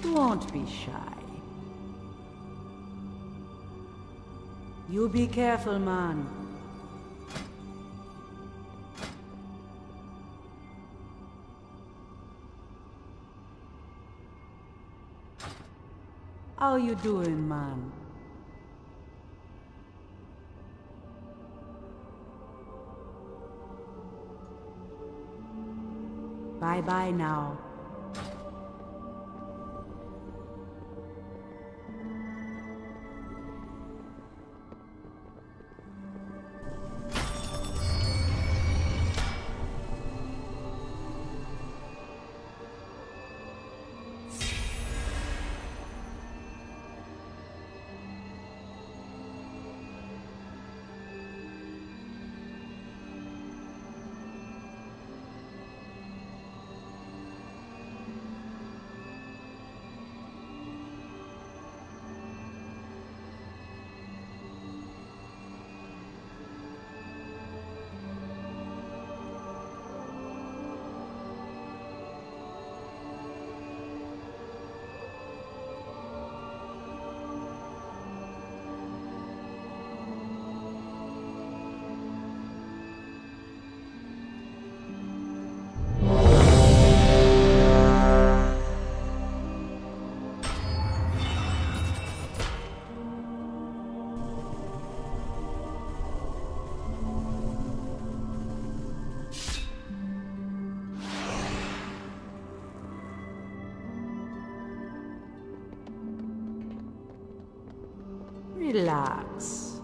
Don't be shy. You be careful, man. How you doing, man? Bye-bye now. Relax.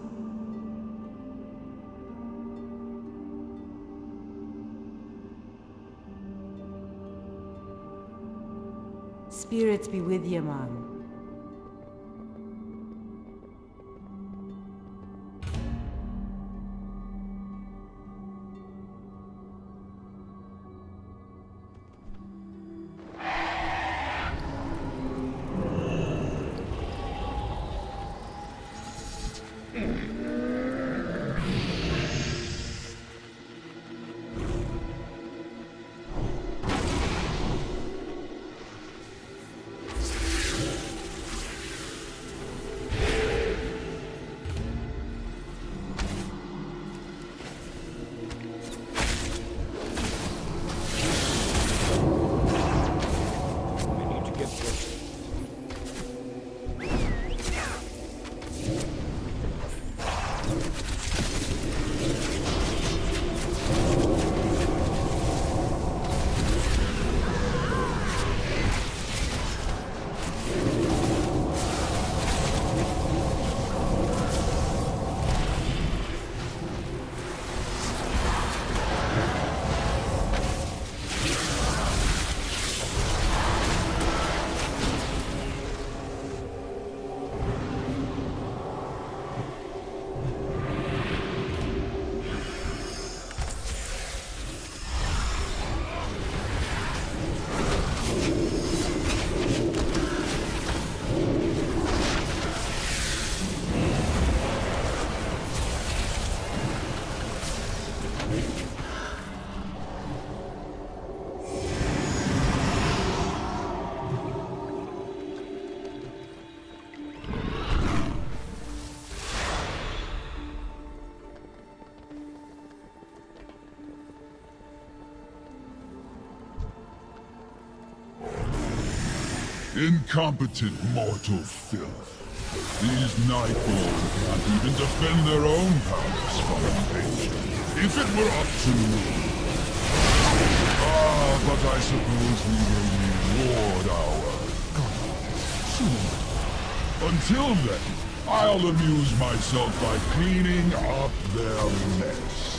Spirits be with you, man. Incompetent mortal filth. These Nightborn can't even defend their own palace from invasion. If it were up to me. Ah, but I suppose we will reward our gods soon. Until then, I'll amuse myself by cleaning up their mess.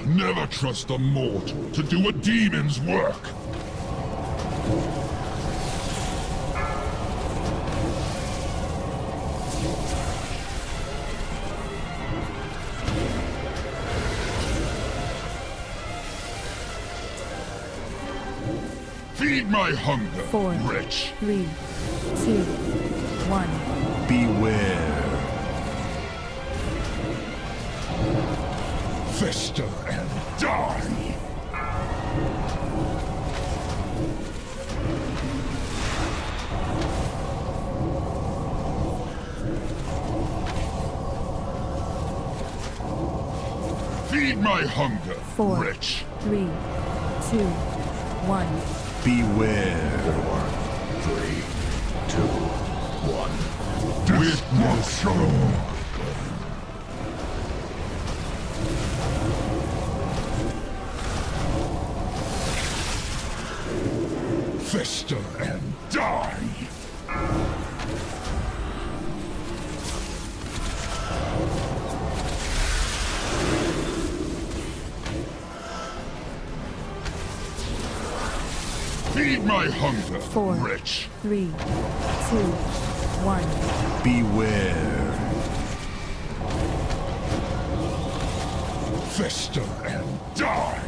Never trust a mortal to do a demon's work. Feed my hunger, 4, wretch. 3, 2, 1. Beware. Fester and die. Feed my hunger, 4, wretch. 3, 2, 1. Beware. 4, 3, 2, 1. Destruction. Fester and die. Feed my hunger, 4, wretch. 3, 2, 1. Beware. Fester and die.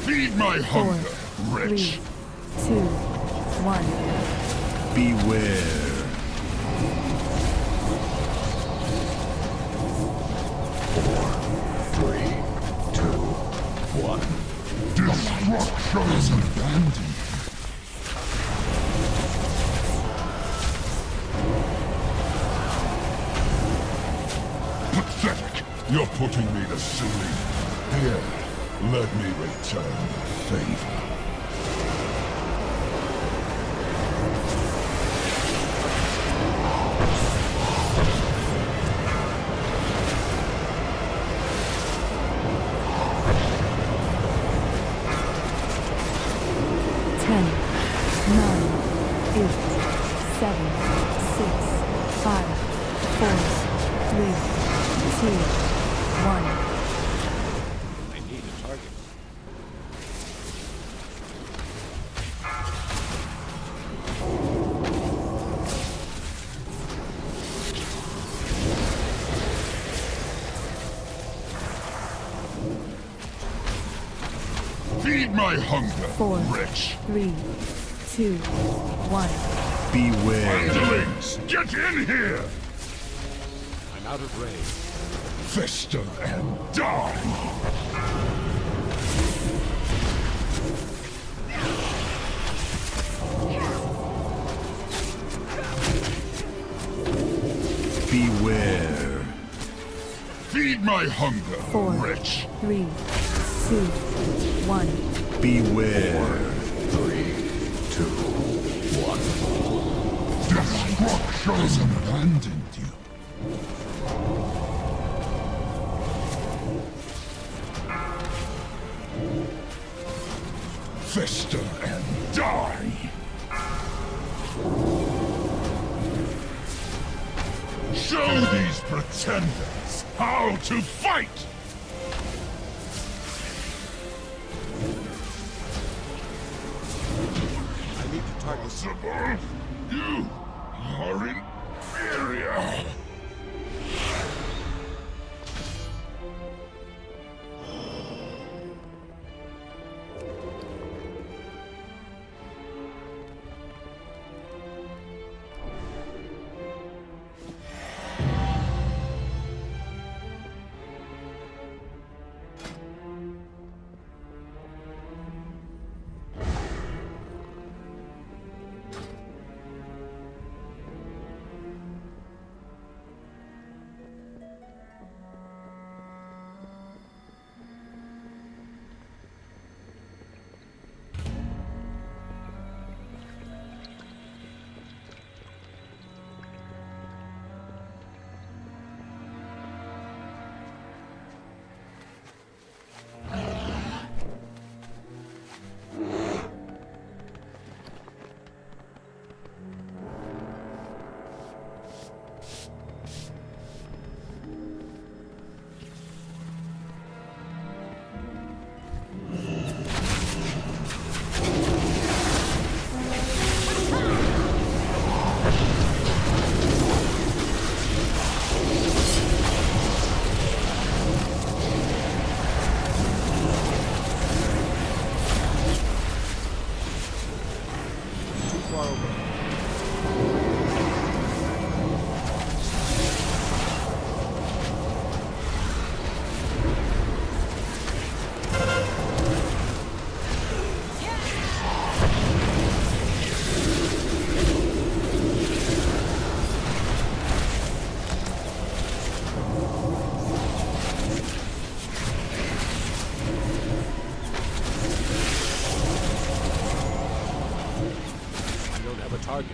Feed my hunger, 4, wretch. 3, 2, 1. Beware. Destruction is abandoned. Pathetic! You're putting me to sleep. Here, let me return the favor. Feed my hunger, 4, wretch. 3, 2, 1. Beware. Underlings, get in here! I'm out of range. Fester and die! Beware. Feed my hunger, 4, wretch. 3, 2, 1. Beware. 3, 2, 1. Destruction has abandoned you. Fester and die. Show these pretenders how to fight! I need to target. Possible? You are inferior! a target.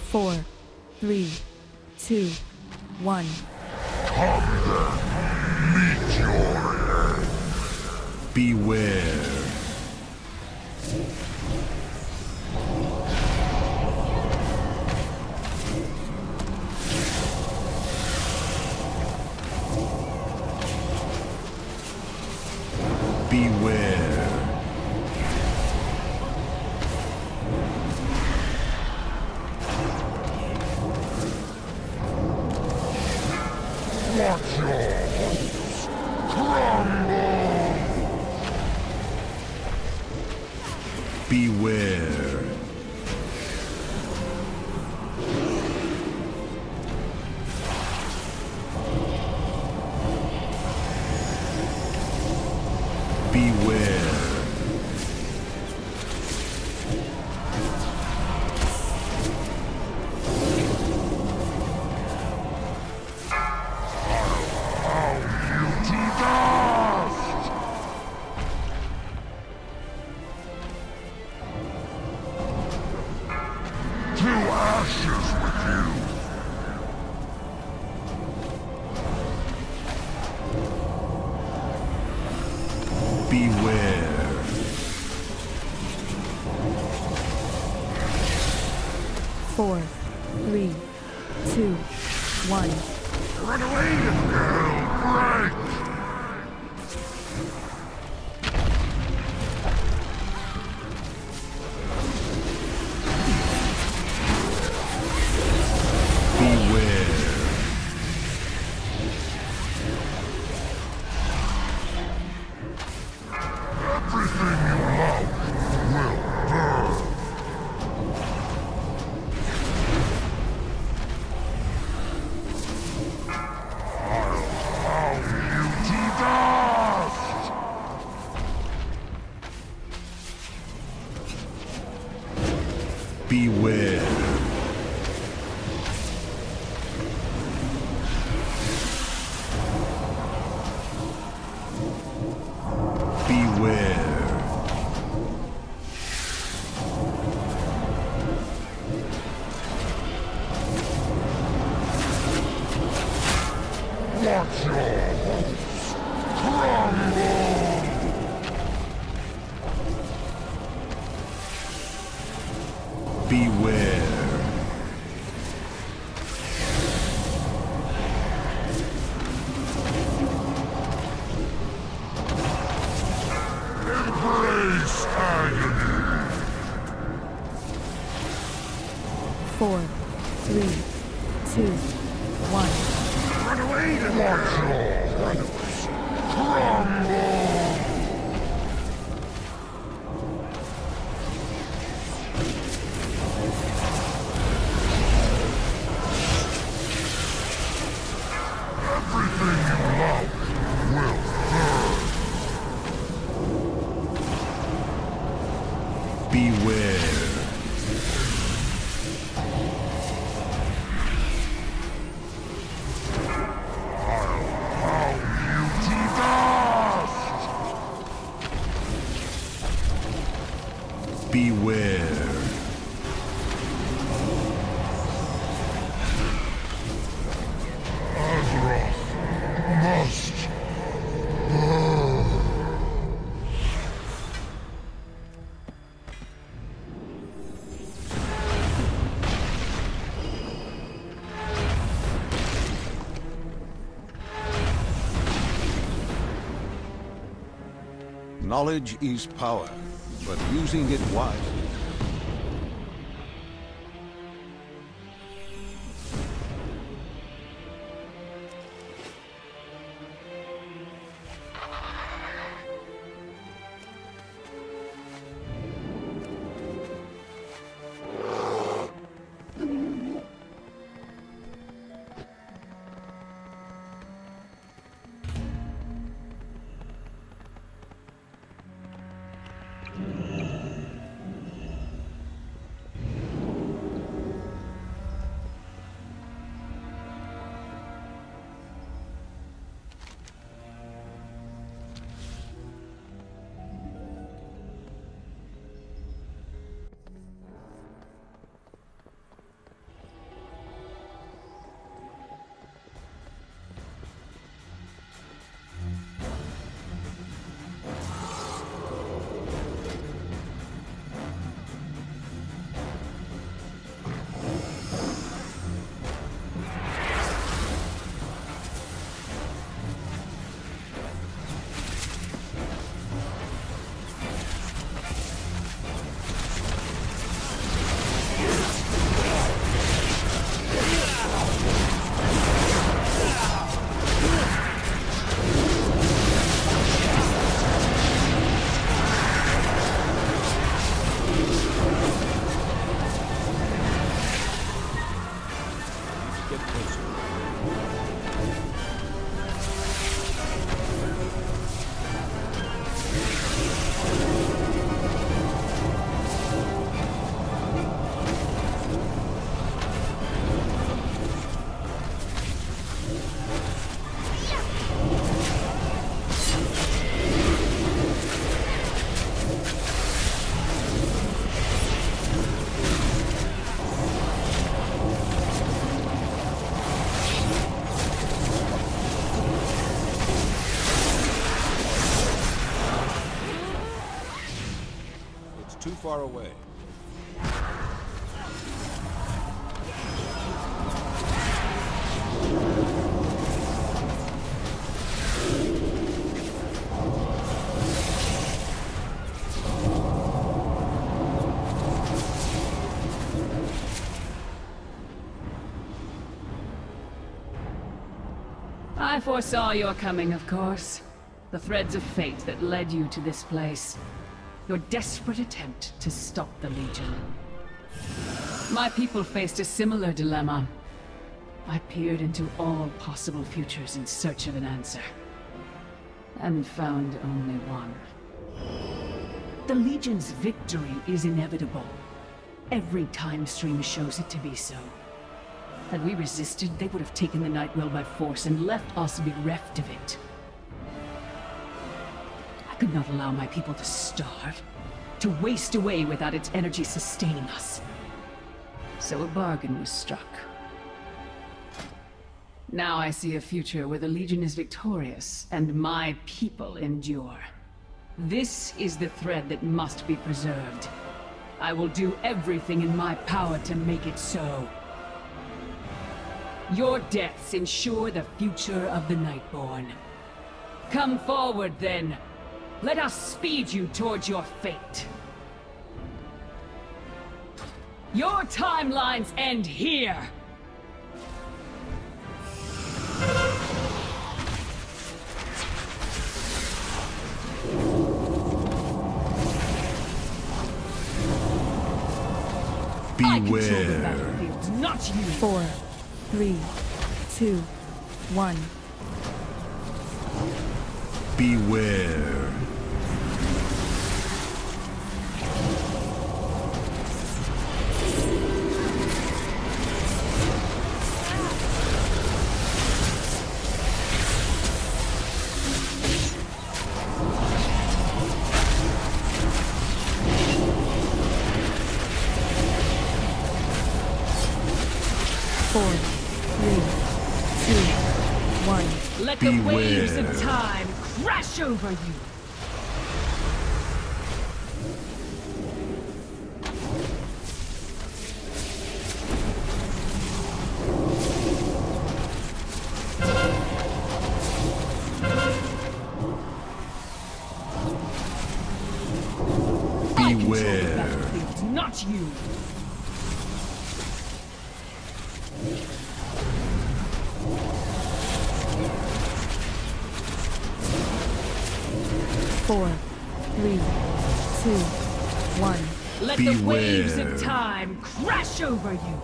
Four, three, two, one. Meet your end. Beware. Beware. Watch yours crumble. Beware. Beware. 4, 3, 2, 1. Run away, little girl! Run! Beware. Beware. Watch your hopes crumble. Beware. Embrace agony. 4, 3, 2, 1. Run away to watch your hopes crumble. Everything you love will burn. Beware. I'll pound you to dust. Beware. Must burn. Knowledge is power, but using it wisely. too far away. I foresaw your coming, of course. The threads of fate that led you to this place. Your desperate attempt to stop the Legion. My people faced a similar dilemma. I peered into all possible futures in search of an answer. And found only one. The Legion's victory is inevitable. Every time stream shows it to be so. Had we resisted, they would have taken the Nightwell by force and left us bereft of it. I could not allow my people to starve, to waste away without its energy sustaining us. So a bargain was struck. Now I see a future where the Legion is victorious, and my people endure. This is the thread that must be preserved. I will do everything in my power to make it so. Your deaths ensure the future of the Nightborn. Come forward, then. Let us speed you towards your fate. Your timelines end here! Beware. Not you. 4, 3, 2, 1. Beware. Let the waves of time crash over you! Beware. Not you! Four, 3, 2, 1. Let the waves of time crash over you!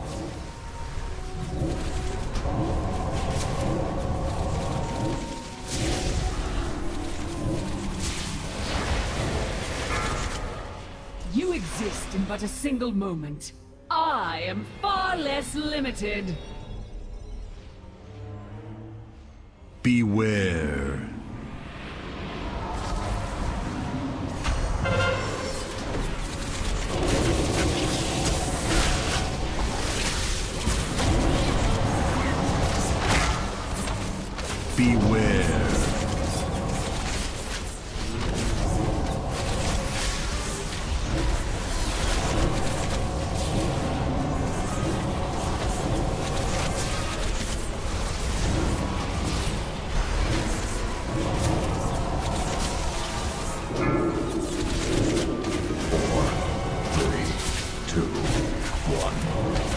You exist in but a single moment. I am far less limited. Beware. Beware.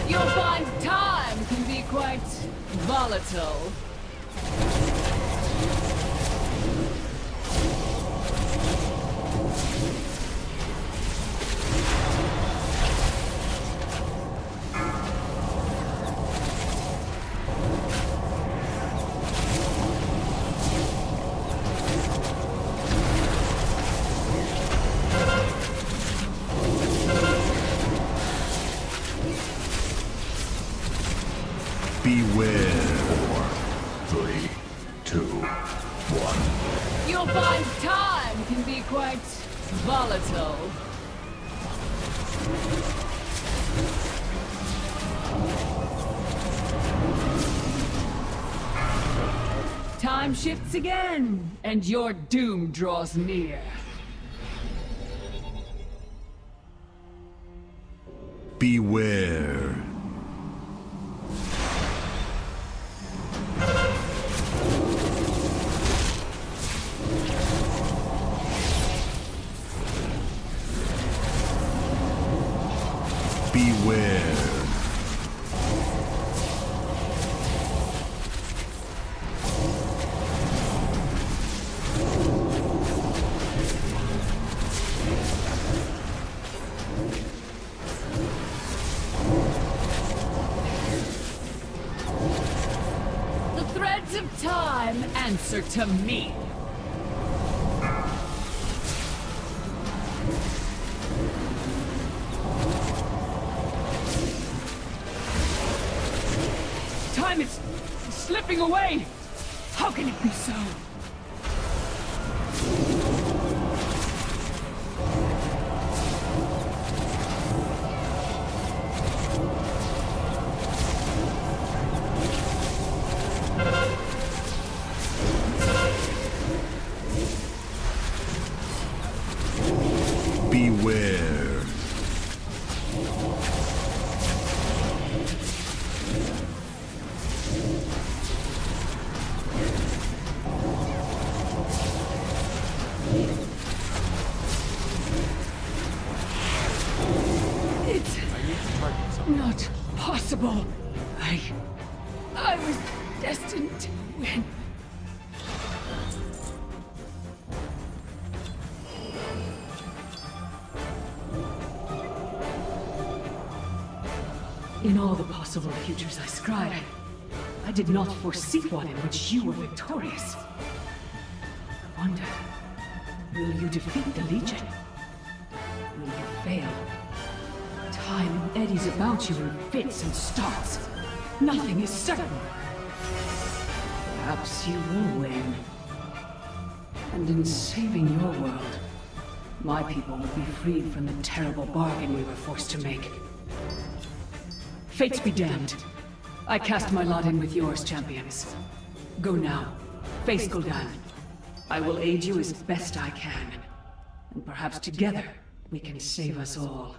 You'll find time can be quite volatile. Beware. 4, 3, 2, 1. You'll find time can be quite volatile. Time shifts again, and your doom draws near. Beware. Beware. The threads of time answer to me. Time is slipping away. How can it be so? Beware. It's not possible. I was destined to win. In all the possible futures I scried, I did not foresee one in which you were victorious. I wonder, will you defeat the Legion? Will you fail? Time eddies about you in fits and starts. Nothing is certain. Perhaps you will win. And in saving your world, my people will be freed from the terrible bargain we were forced to make. Fates be damned. I cast my lot in with yours, champions. Go now. Face Gul'dan. I will aid you as best I can. And perhaps together, we can save us all.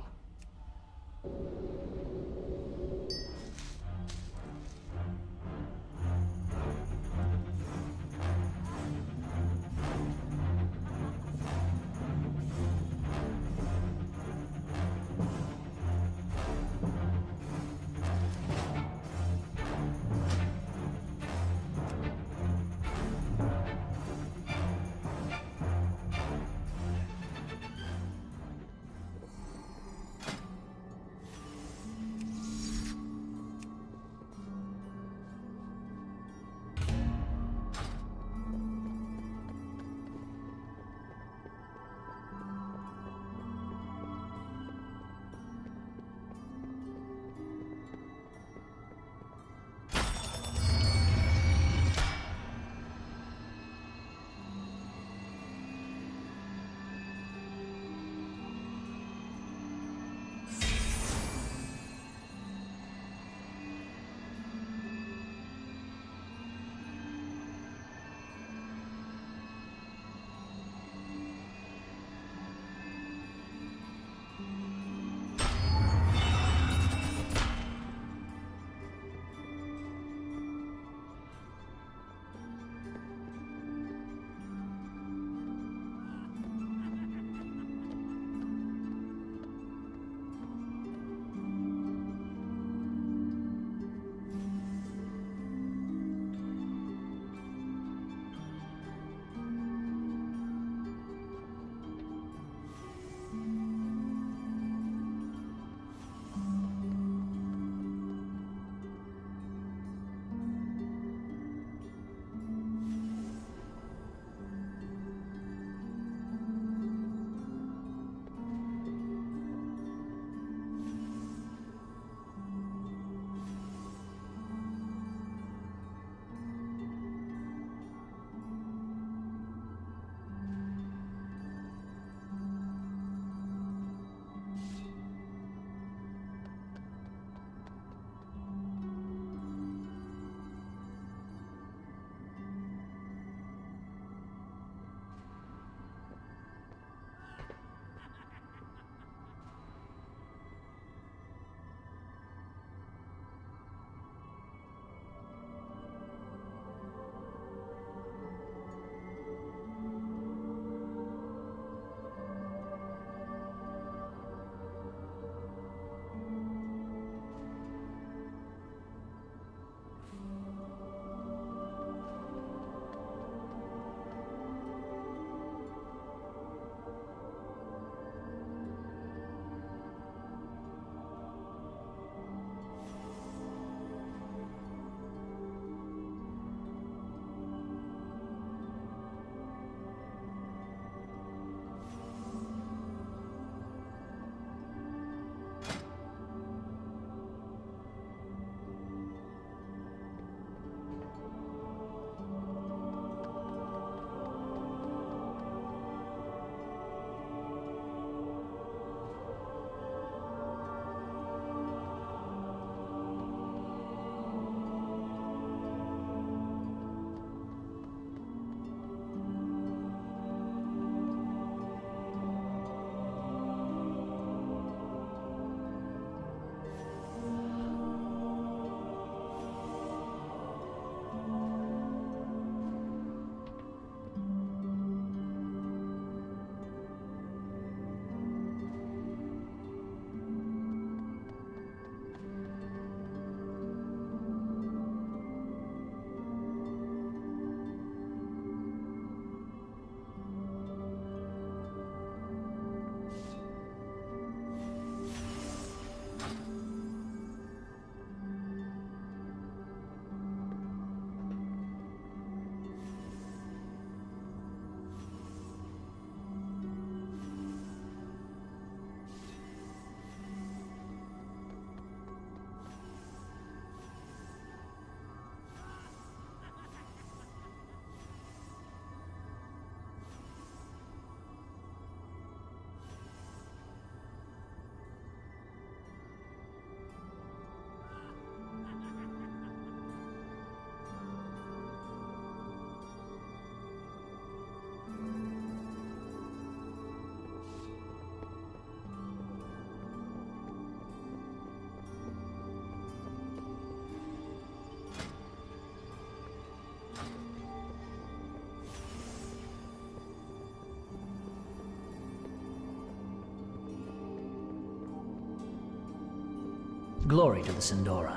Glory to the Sindori.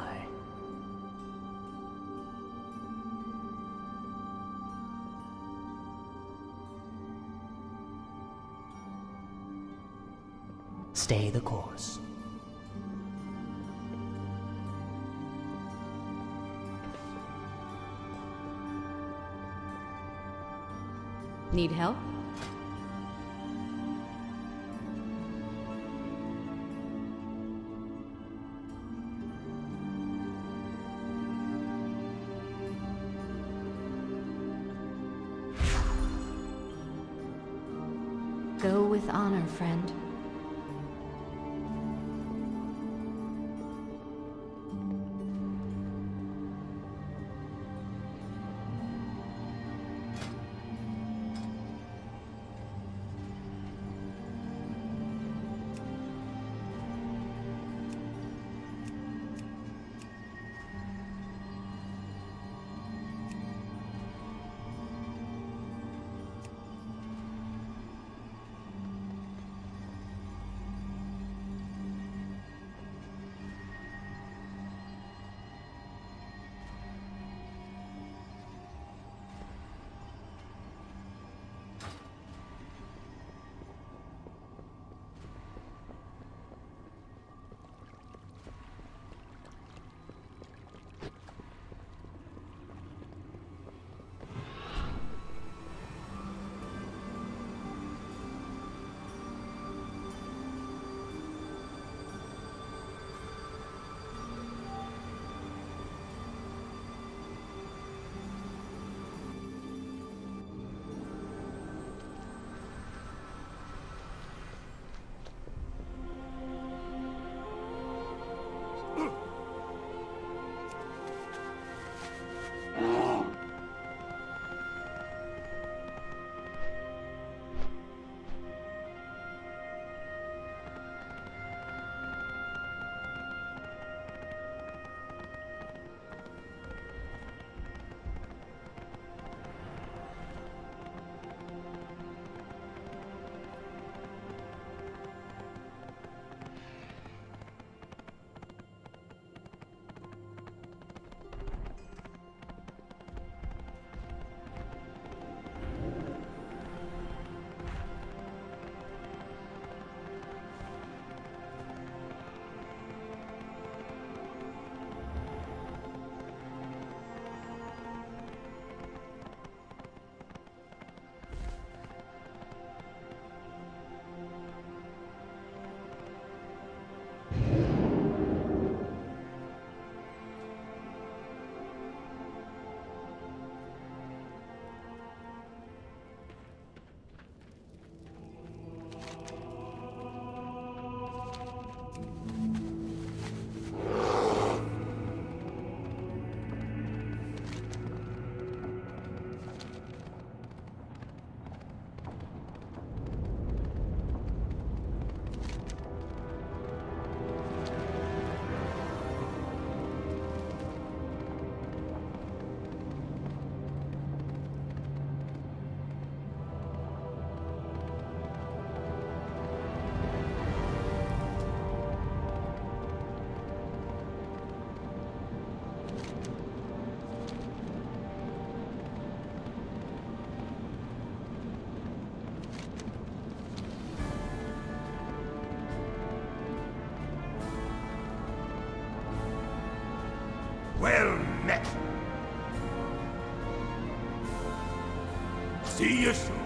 Stay the course. Need help? Go with honor, friend. Well met. See you soon.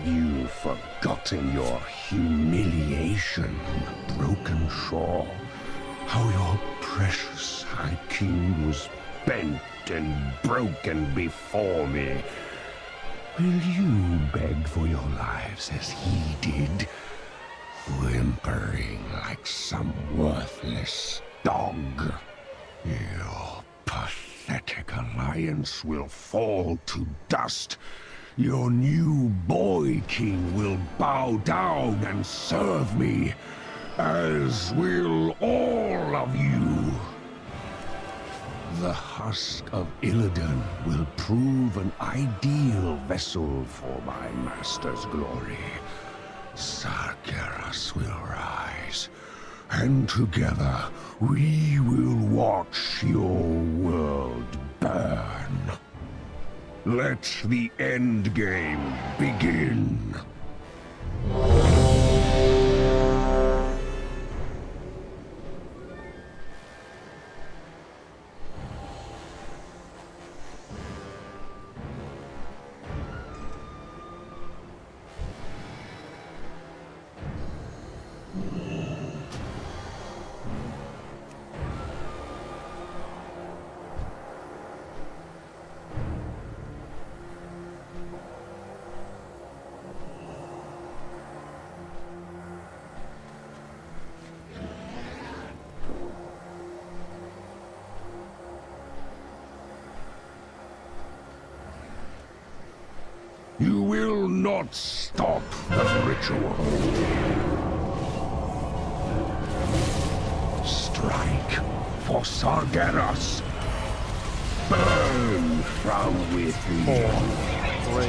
have you forgotten your humiliation, Broken Shore? How your precious High King was bent and broken before me? Will you beg for your lives as he did, whimpering like some worthless dog? Your pathetic alliance will fall to dust. Your new boy king will bow down and serve me, as will all of you. The husk of Illidan will prove an ideal vessel for my master's glory. Sargeras will rise, and together we will watch your world burn. Let the endgame begin. You will not stop the ritual. Strike for Sargeras. Burn from within. 4, 3,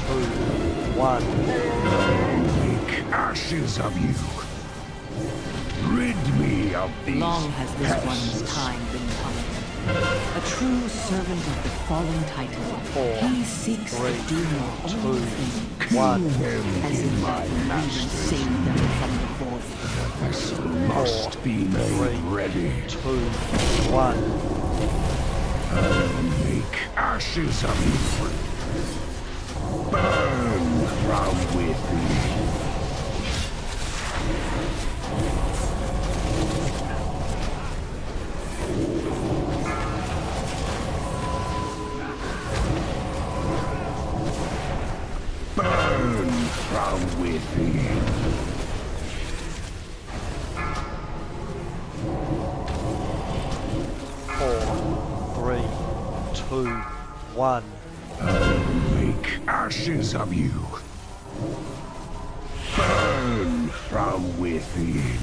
2, 1. Make ashes of you. Rid me of these Long has this pests. one's time been coming. A true servant of the fallen titan. 4, He seeks 3, to do your own 2, 1. as if that would save them from the void. The vessel must be made ready. 2, 1. I'll make ashes of you. Burn from within. Burn from within. Four, 3, 2, 1. I'll make ashes of you. Burn from within.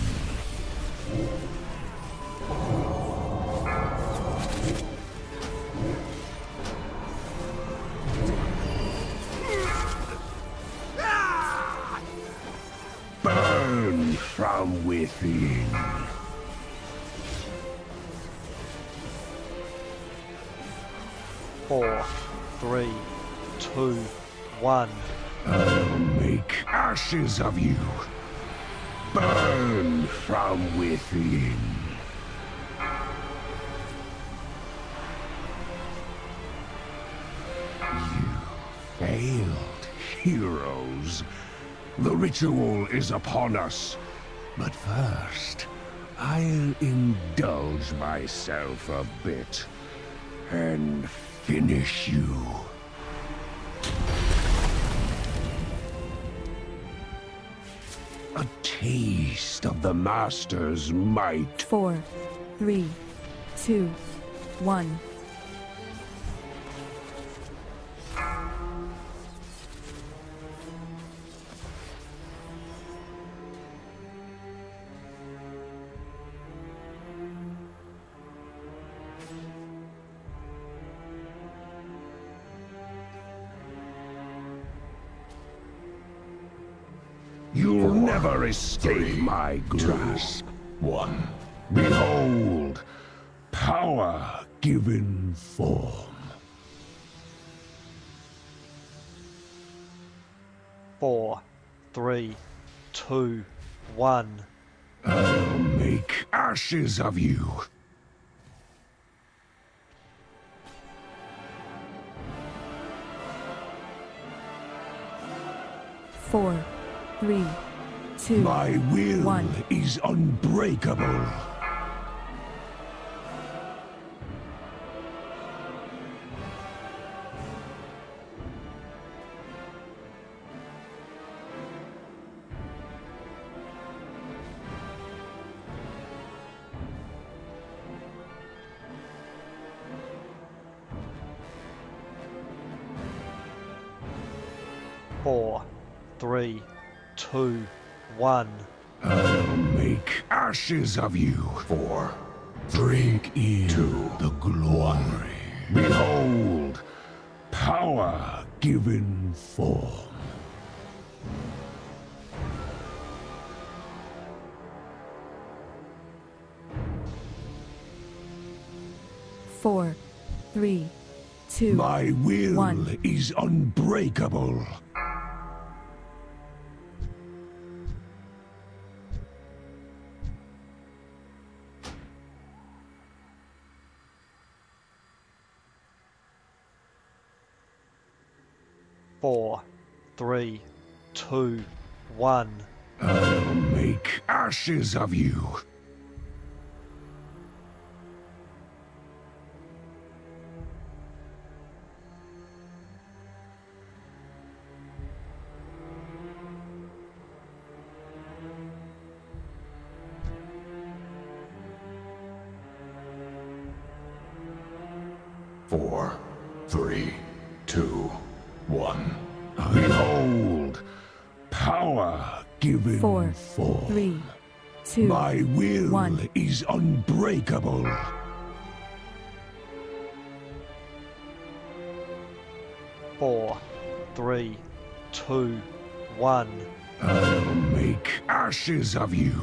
Burn from within. Four, 3, 2, 1. I'll make ashes of you. Burn from within. You failed, heroes. The ritual is upon us. But first, I'll indulge myself a bit and finish you. A taste of the Master's might. 4, 3, 2, 1. You'll never escape my grasp. 1. Behold, power given form. 4, 3, 2, 1. I'll make ashes of you. 4, 3, 2, My will 1. is unbreakable. Four, 3, 2, 1. I'll make ashes of you. 4, 3, 2, the glory. Behold, power given form. 4, 3, 2, My will 1. is unbreakable. Four, 3, 2, 1. I'll make ashes of you. 4, 3, 2, 1. Behold, power given 4, form. 3, 2, My will 1. is unbreakable. Four, 3, 2, 1. I'll make ashes of you.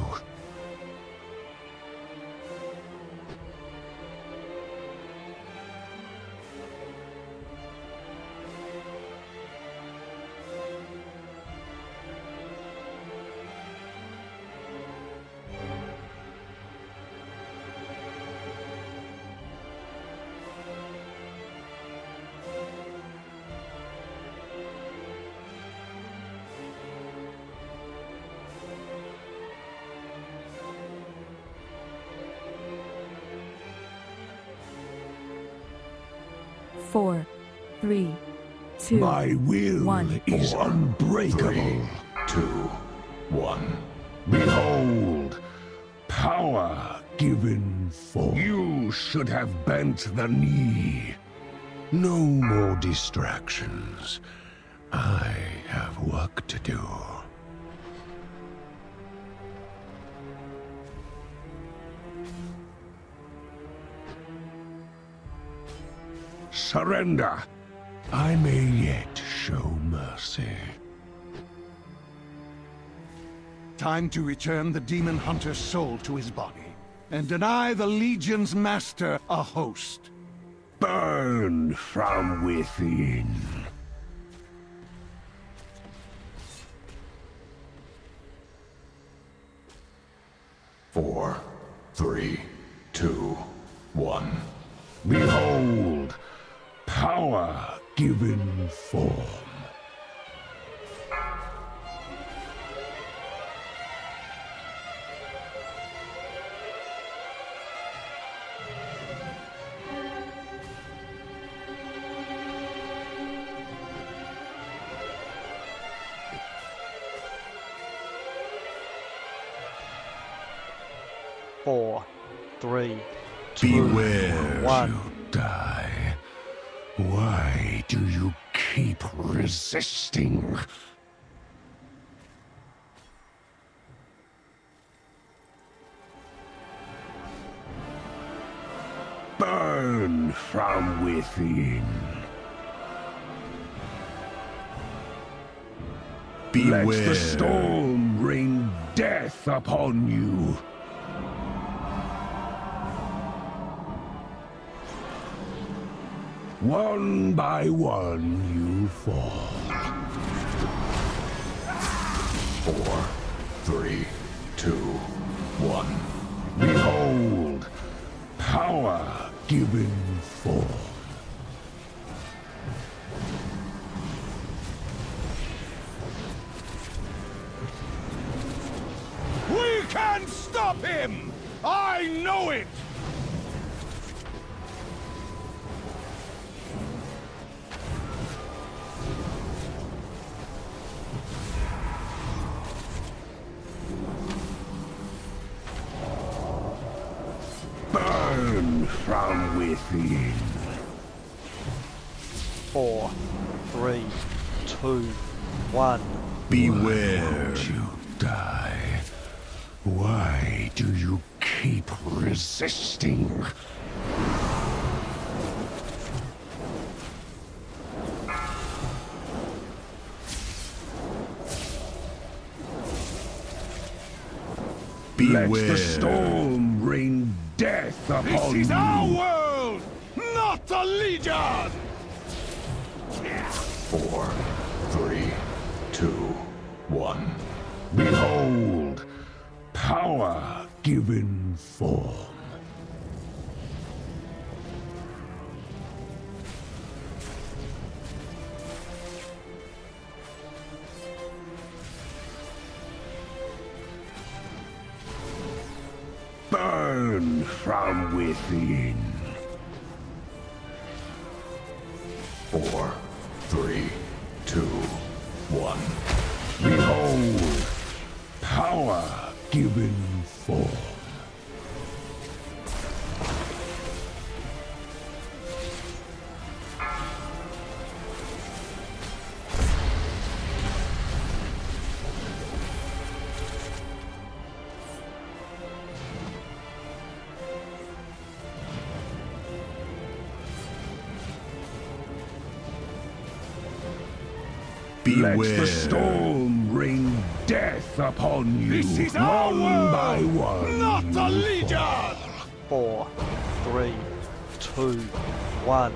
4, 3, 2, My will 1. is unbreakable. 3, 2, 1. Behold, power given form. You should have bent the knee. No more distractions. I have work to do. Surrender. I may yet show mercy. Time to return the demon hunter's soul to his body, and deny the Legion's master a host. Burn from within. Four, 3, 2, 1. Behold, power given form. Four, 3, 2, Beware 1. you die. Why do you keep resisting? Burn from within. Beware. Let the storm rain death upon you. One by one you fall. 4, 3, 2, 1. Behold, power given form. stop him! I know it! Burn from within. 4, 3, 2, 1. Beware. Won't you die? Why do you keep resisting? Beware. Let the storm rain death upon you. This is our world, not the Legion! 4, 3, 2, 1. Behold, power given form. Burn from within. 4, 3, 2, 1. Behold, power given form. Beware. Let the storm rain death upon you. This is our world, by one, not the Legion! 4, 3, 2, 1.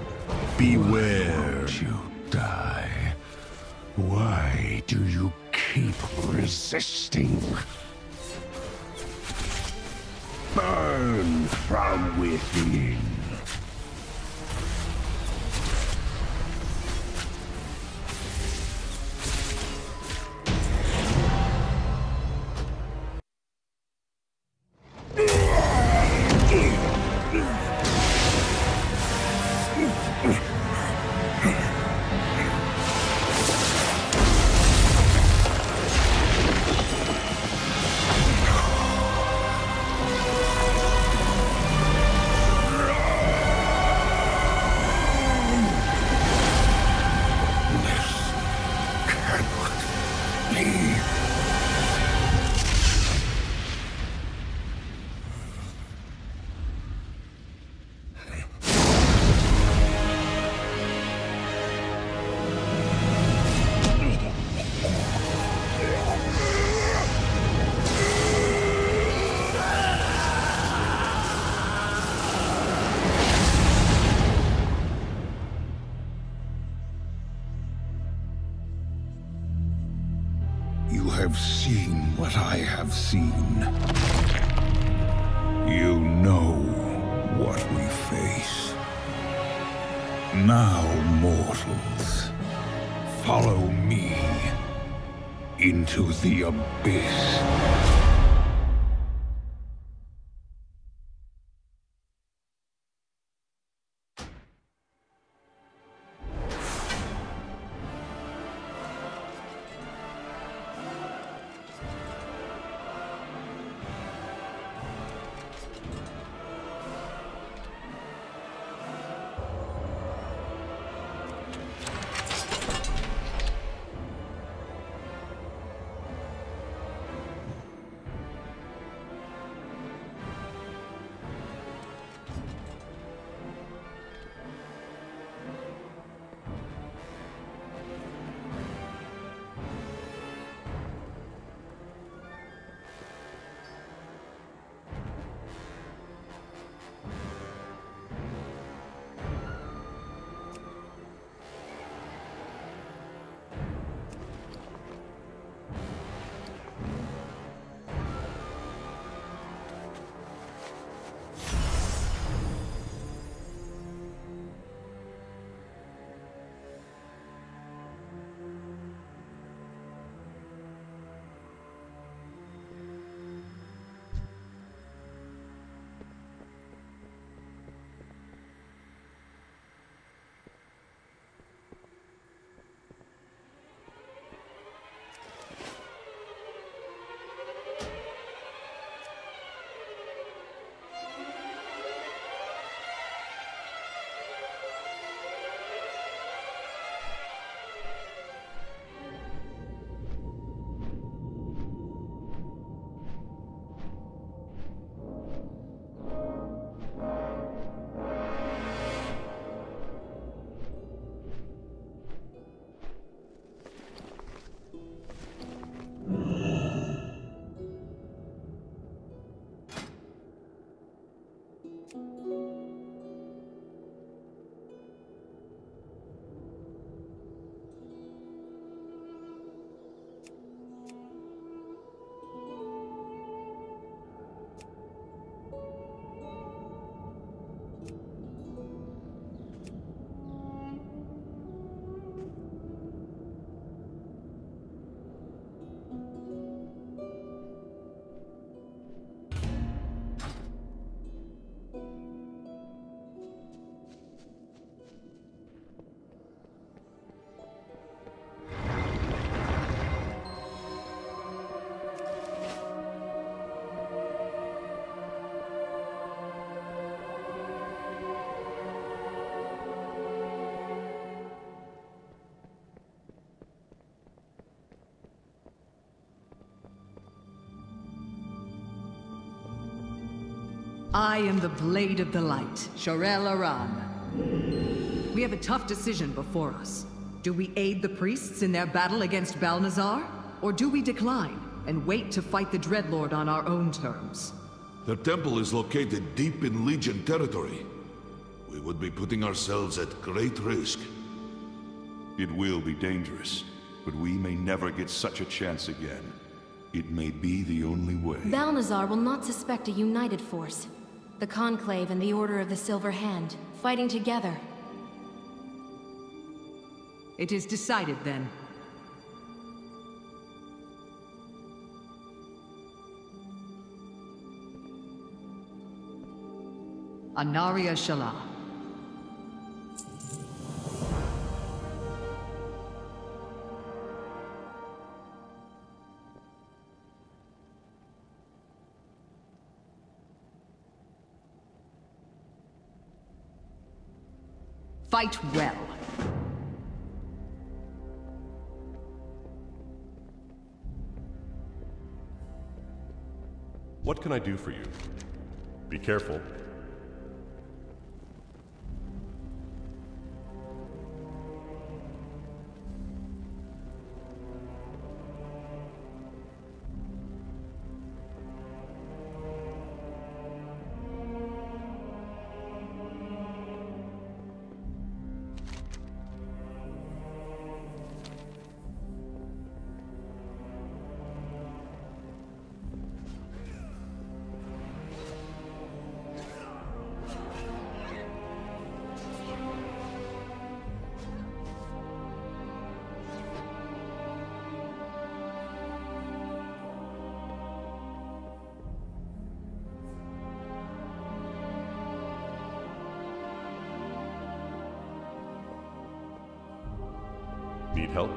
Beware. Won't you die? Why do you keep resisting? Burn from within. You have seen what I have seen. You know what we face. Now, mortals, follow me into the abyss. I am the Blade of the Light, Shorel Aran. We have a tough decision before us. Do we aid the priests in their battle against Balnazar? Or do we decline and wait to fight the Dreadlord on our own terms? The temple is located deep in Legion territory. We would be putting ourselves at great risk. It will be dangerous, but we may never get such a chance again. It may be the only way. Balnazar will not suspect a united force. The Conclave and the Order of the Silver Hand, fighting together. It is decided then. Anaria Shala. Fight well. What can I do for you? Be careful. Need help?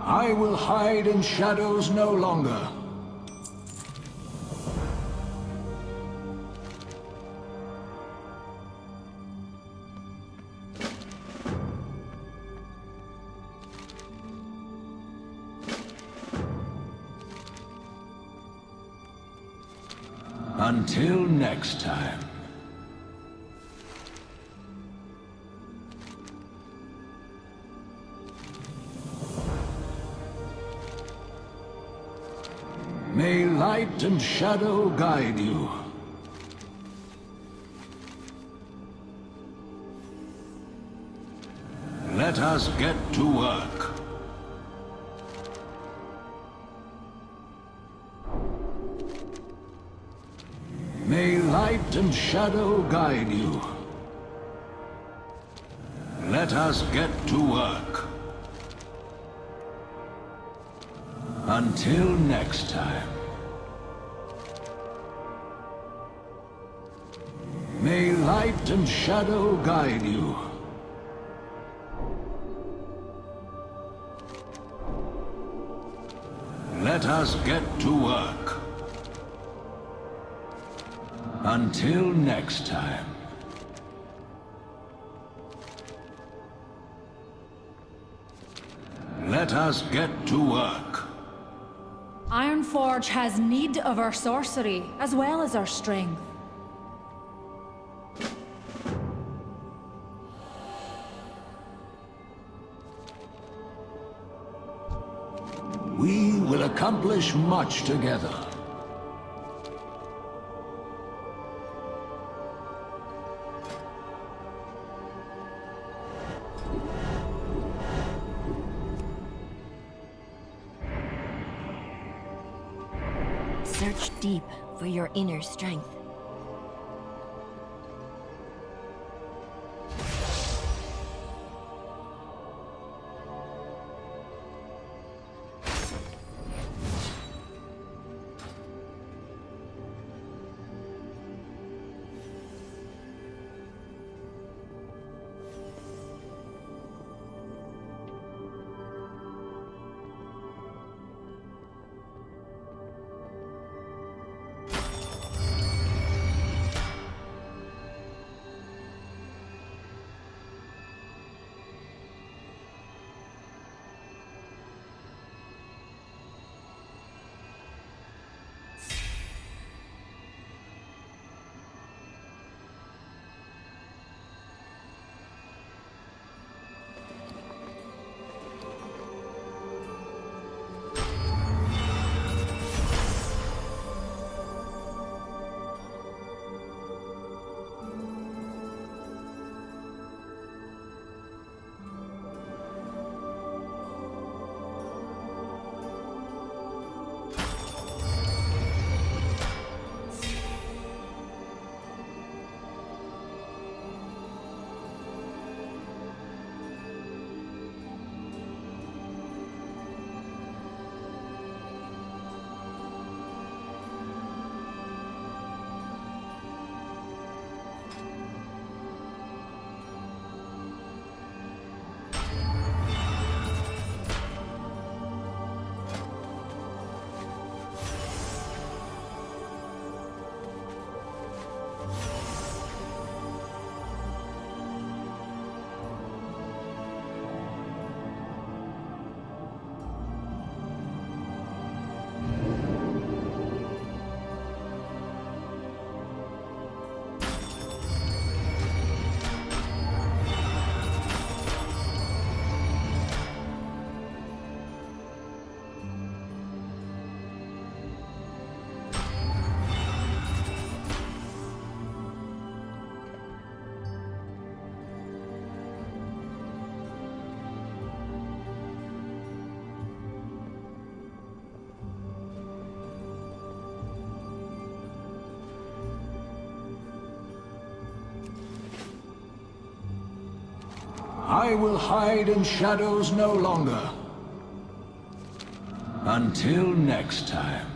I will hide in shadows no longer. Until next time. May light and shadow guide you. Let us get to work. May light and shadow guide you. Let us get to work. Until next time. May light and shadow guide you. Let us get to work. Until next time. Let us get to work. Ironforge has need of our sorcery, as well as our strength. We will accomplish much together. Search deep for your inner strength. I will hide in shadows no longer. Until next time.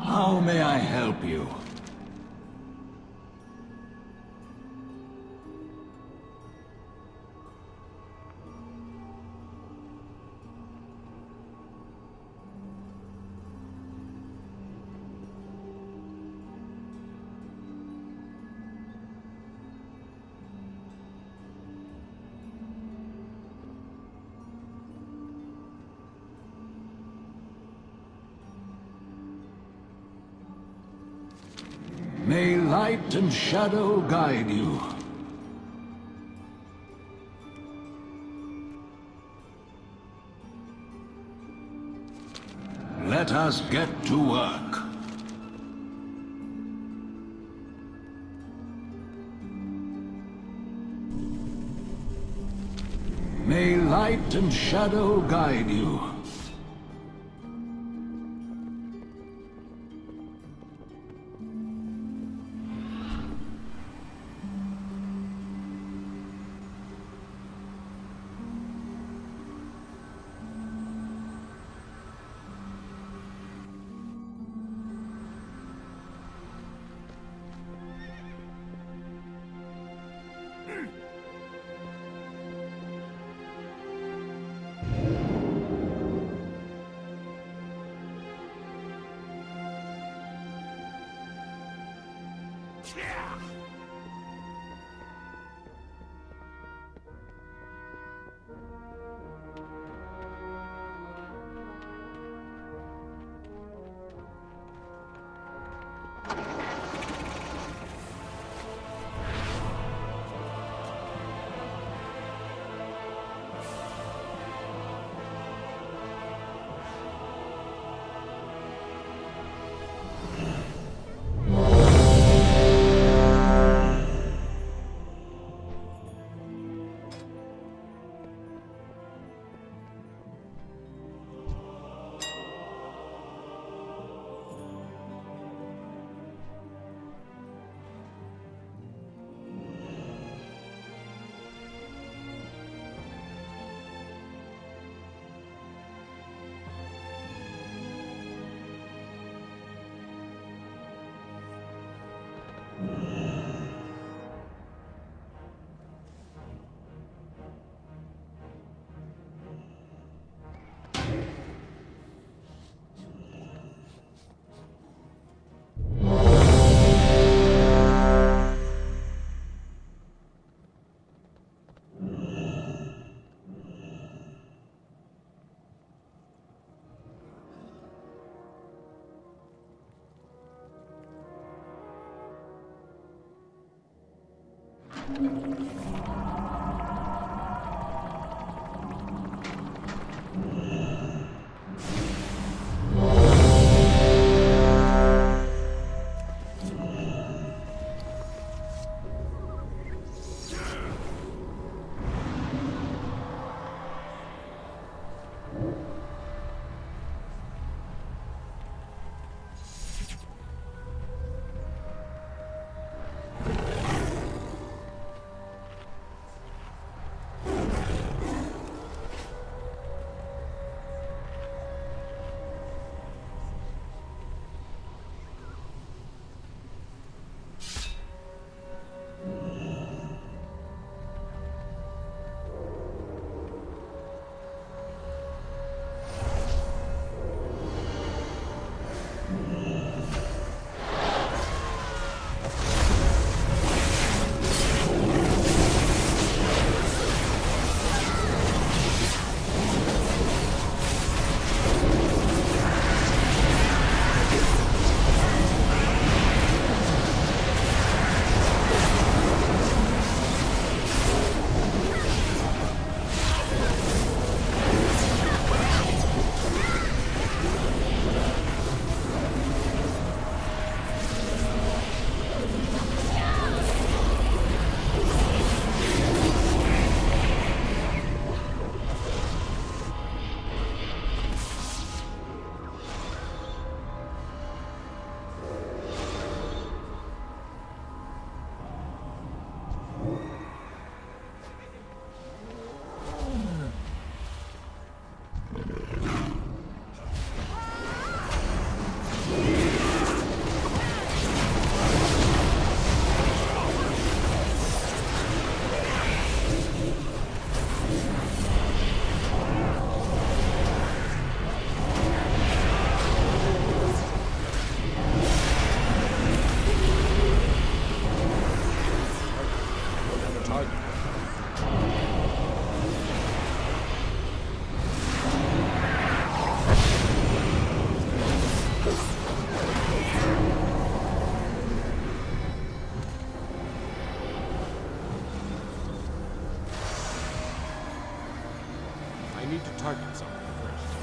How may I help you? May light and shadow guide you. Let us get to work. May light and shadow guide you. need to target something first.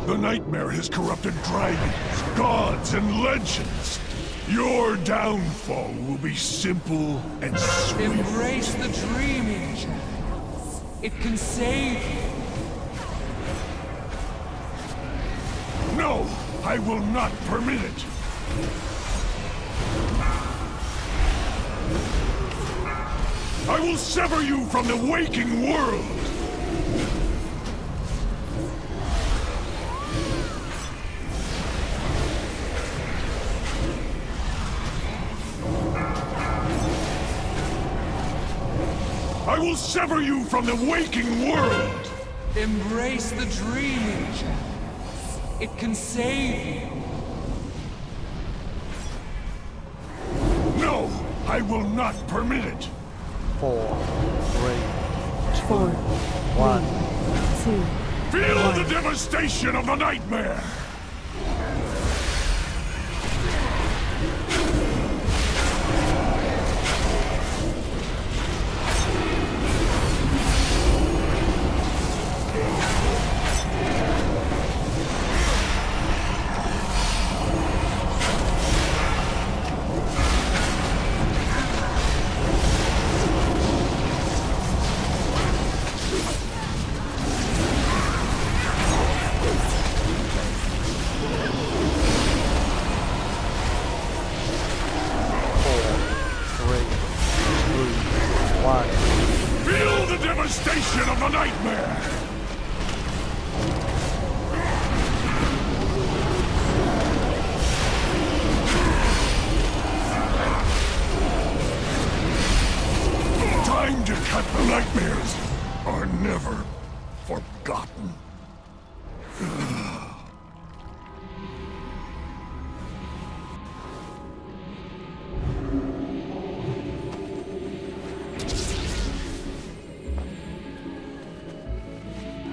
The nightmare has corrupted dragons, gods, and legends. Your downfall will be simple and swift. Embrace the dream, Angel. It can save you. No, I will not permit it. I will sever you from the waking world. I will sever you from the waking world! Embrace the dream, Angel. It can save you. No! I will not permit it! 4, 3, 2, 4, 1. 2, Feel 1. the devastation of the nightmare! manifestation of the nightmare! Time to cut the nightmares are never forgotten.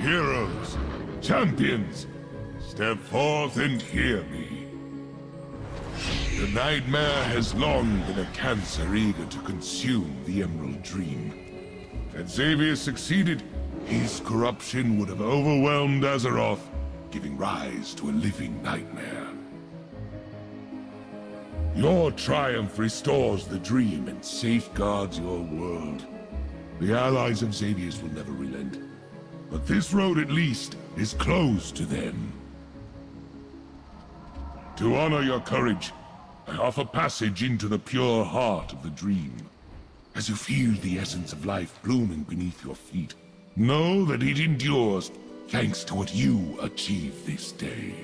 Heroes, champions, step forth and hear me. The nightmare has long been a cancer eager to consume the Emerald Dream. Had Xavier succeeded, his corruption would have overwhelmed Azeroth, giving rise to a living nightmare. Your triumph restores the dream and safeguards your world. The allies of Xavier's will never relent, but this road at least is closed to them. To honor your courage, I offer passage into the pure heart of the dream. As you feel the essence of life blooming beneath your feet, know that it endures thanks to what you achieve this day.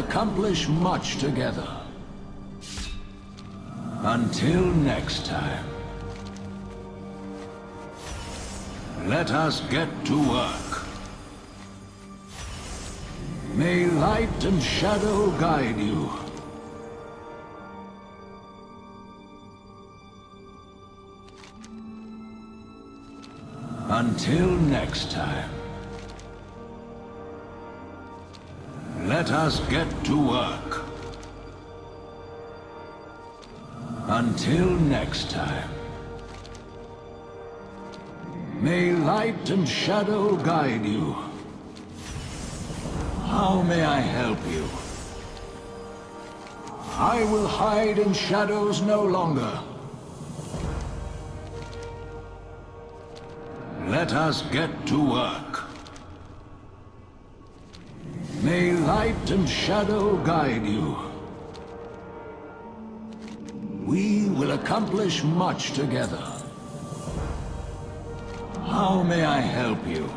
accomplish much together. Until next time. Let us get to work. May light and shadow guide you. Until next time. Let us get to work. Until next time. May light and shadow guide you. How may I help you? I will hide in shadows no longer. Let us get to work. May light and shadow guide you. We will accomplish much together. How may I help you?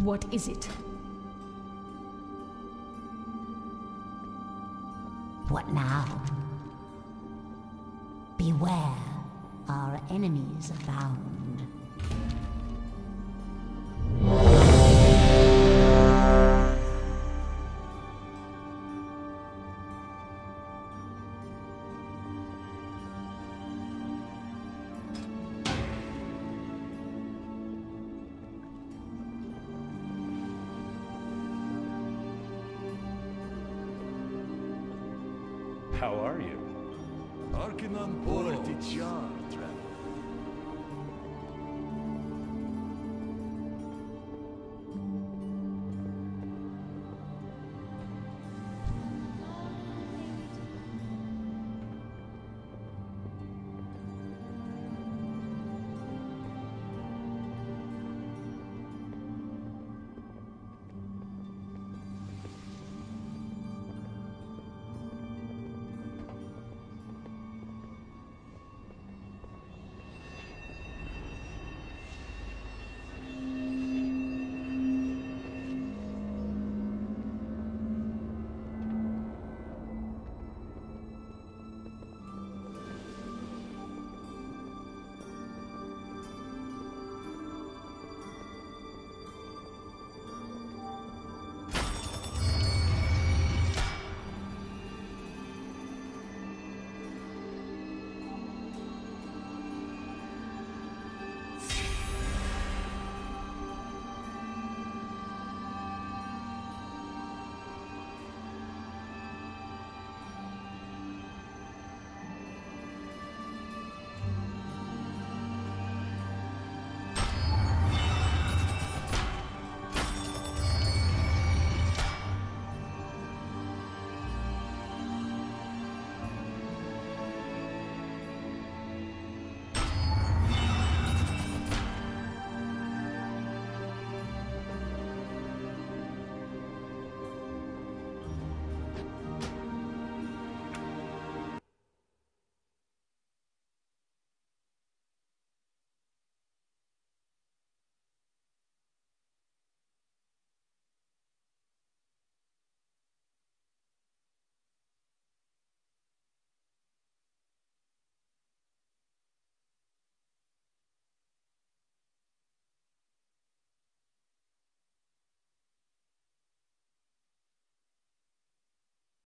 What is it? What now? Beware, our enemies abound. How are you? Arcanum Portichar, traveler.